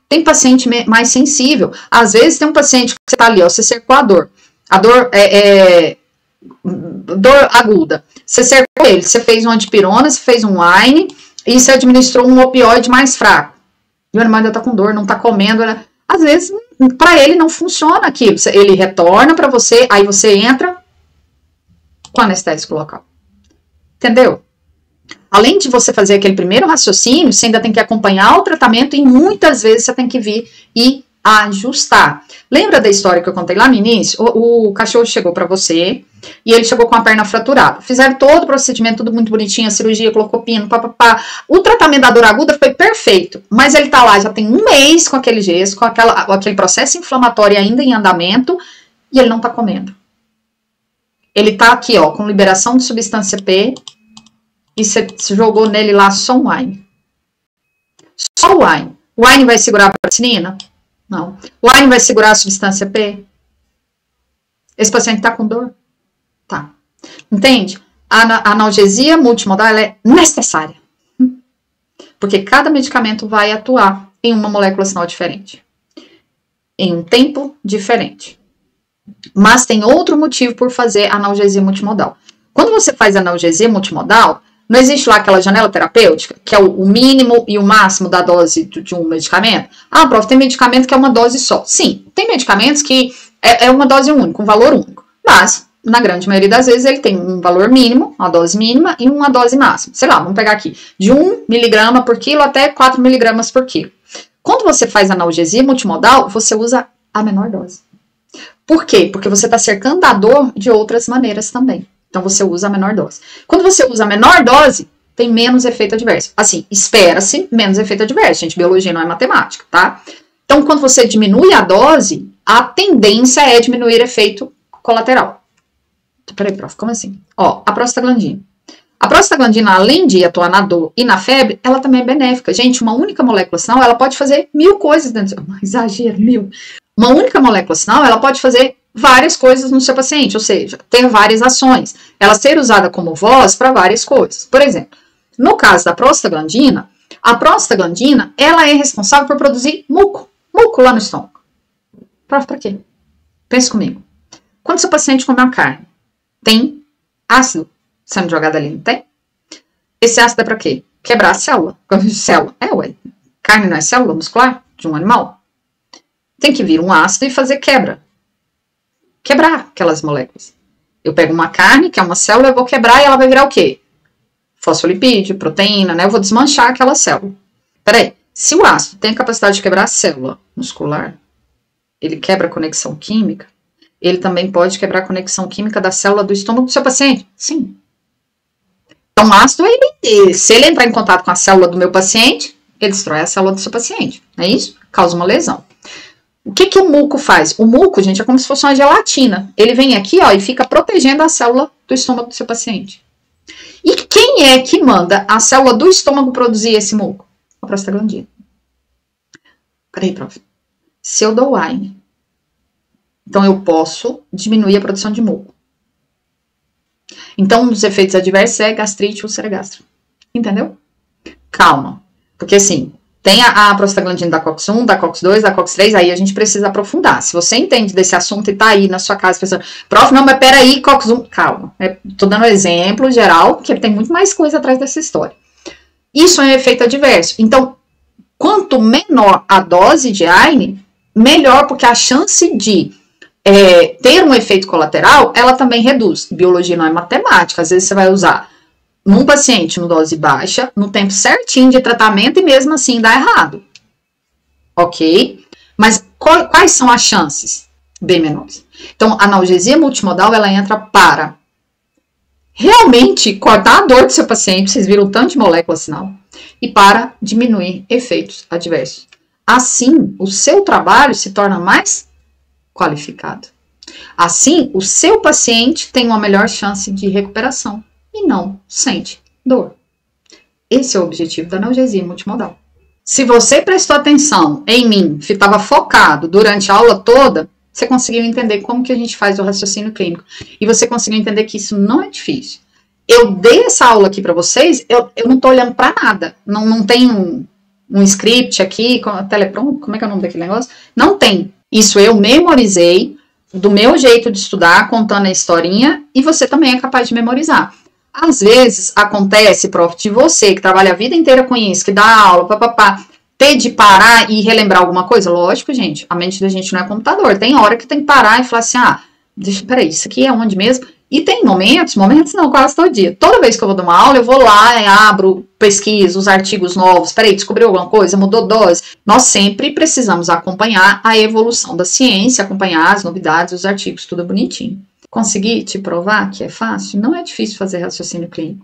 Tem paciente mais sensível. Às vezes tem um paciente que você tá ali, ó, você cercou a dor. A dor dor aguda. Você cercou ele, você fez uma dipirona, você fez um wine e você administrou um opioide mais fraco. E o animal ainda tá com dor, não tá comendo. Né? Às vezes, para ele não funciona aquilo. Ele retorna para você, aí você entra com anestésico local. Entendeu? Além de você fazer aquele primeiro raciocínio, você ainda tem que acompanhar o tratamento e muitas vezes você tem que vir e ajustar. Lembra da história que eu contei lá no início? O cachorro chegou para você e ele chegou com a perna fraturada. Fizeram todo o procedimento, tudo muito bonitinho, a cirurgia, colocou pino, papapá. O tratamento da dor aguda foi perfeito, mas ele tá lá, já tem um mês com aquele gesso, com aquele processo inflamatório ainda em andamento e ele não tá comendo. Ele tá aqui, ó, com liberação de substância P e você jogou nele lá só um wine. Só o wine. O wine vai segurar a penicilina? Não. O wine vai segurar a substância P? Esse paciente tá com dor? Tá. Entende? A analgesia multimodal ela é necessária. Porque cada medicamento vai atuar em uma molécula sinal diferente. Em um tempo diferente. Mas tem outro motivo por fazer analgesia multimodal. Quando você faz analgesia multimodal, não existe lá aquela janela terapêutica, que é o mínimo e o máximo da dose de um medicamento? Prof, tem medicamento que é uma dose só. Sim, tem medicamentos que é uma dose única, um valor único. Mas, na grande maioria das vezes, ele tem um valor mínimo, uma dose mínima e uma dose máxima. Sei lá, vamos pegar aqui, de 1 miligrama por quilo até 4 miligramas por quilo. Quando você faz analgesia multimodal, você usa a menor dose. Por quê? Porque você está cercando a dor de outras maneiras também. Então, você usa a menor dose. Quando você usa a menor dose, tem menos efeito adverso. Assim, espera-se menos efeito adverso. Gente, biologia não é matemática, tá? Então, quando você diminui a dose, a tendência é diminuir efeito colateral. Peraí, prof, como assim? Ó, a prostaglandina. A prostaglandina, além de atuar na dor e na febre, ela também é benéfica. Gente, uma única molécula sinal, ela pode fazer 1000 coisas dentro do seu... Exagero, 1000. Uma única molécula sinal, ela pode fazer várias coisas no seu paciente, ou seja, ter várias ações. Ela ser usada como voz para várias coisas. Por exemplo, no caso da prostaglandina, a prostaglandina, ela é responsável por produzir muco lá no estômago. Prof, para quê? Pensa comigo. Quando seu paciente come uma carne, tem ácido sendo jogado ali, não tem? Esse ácido é para quê? Quebrar a célula. Célula. Ué. Carne não é célula muscular de um animal? Tem que vir um ácido e fazer quebra. Quebrar aquelas moléculas. Eu pego uma carne, que é uma célula, eu vou quebrar e ela vai virar o quê? Fosfolipídio, proteína, né? Eu vou desmanchar aquela célula. Peraí, se o ácido tem a capacidade de quebrar a célula muscular, ele quebra a conexão química, ele também pode quebrar a conexão química da célula do estômago do seu paciente? Sim. Então, o ácido, se ele entrar em contato com a célula do meu paciente, ele destrói a célula do seu paciente. Não é isso? Causa uma lesão. O que o muco faz? O muco, gente, é como se fosse uma gelatina. Ele vem aqui, ó, e fica protegendo a célula do estômago do seu paciente. E quem é que manda a célula do estômago produzir esse muco? A prostaglandina. Peraí, prof. Se eu dou wine, então eu posso diminuir a produção de muco. Então, um dos efeitos adversos é gastrite, úlcera gástrica. Entendeu? Calma. Porque assim, tem a prostaglandina da COX-1, da COX-2, da COX-3, aí a gente precisa aprofundar. Se você entende desse assunto e tá aí na sua casa pensando, prof, não, mas peraí, COX-1, calma. Tô dando um exemplo geral, porque tem muito mais coisa atrás dessa história. Isso é um efeito adverso. Então, quanto menor a dose de AINE, melhor, porque a chance de ter um efeito colateral, ela também reduz. Biologia não é matemática, às vezes você vai usar num paciente no dose baixa, no tempo certinho de tratamento e mesmo assim dá errado. Ok? Mas quais são as chances? Bem menores. Então, a analgesia multimodal, ela entra para realmente cortar a dor do seu paciente, vocês viram tanto de molécula sinal, e para diminuir efeitos adversos. Assim, o seu trabalho se torna mais qualificado. Assim, o seu paciente tem uma melhor chance de recuperação e não sente dor. Esse é o objetivo da analgesia multimodal. Se você prestou atenção em mim, estava focado durante a aula toda, você conseguiu entender como que a gente faz o raciocínio clínico. E você conseguiu entender que isso não é difícil. Eu dei essa aula aqui para vocês, eu não estou olhando para nada. Não tem um script aqui, telepronto, como é que é o nome daquele negócio? Não tem. Isso eu memorizei do meu jeito de estudar, contando a historinha, e você também é capaz de memorizar. Às vezes acontece, prof, de você que trabalha a vida inteira com isso, que dá aula, ter de parar e relembrar alguma coisa. Lógico, gente, a mente da gente não é computador. Tem hora que tem que parar e falar assim, peraí, isso aqui é onde mesmo? E tem momentos não, quase todo dia. Toda vez que eu vou dar uma aula, eu vou lá e abro, pesquiso os artigos novos. Peraí, descobriu alguma coisa? Mudou dose? Nós sempre precisamos acompanhar a evolução da ciência, acompanhar as novidades, os artigos, tudo bonitinho. Consegui te provar que é fácil? Não é difícil fazer raciocínio clínico.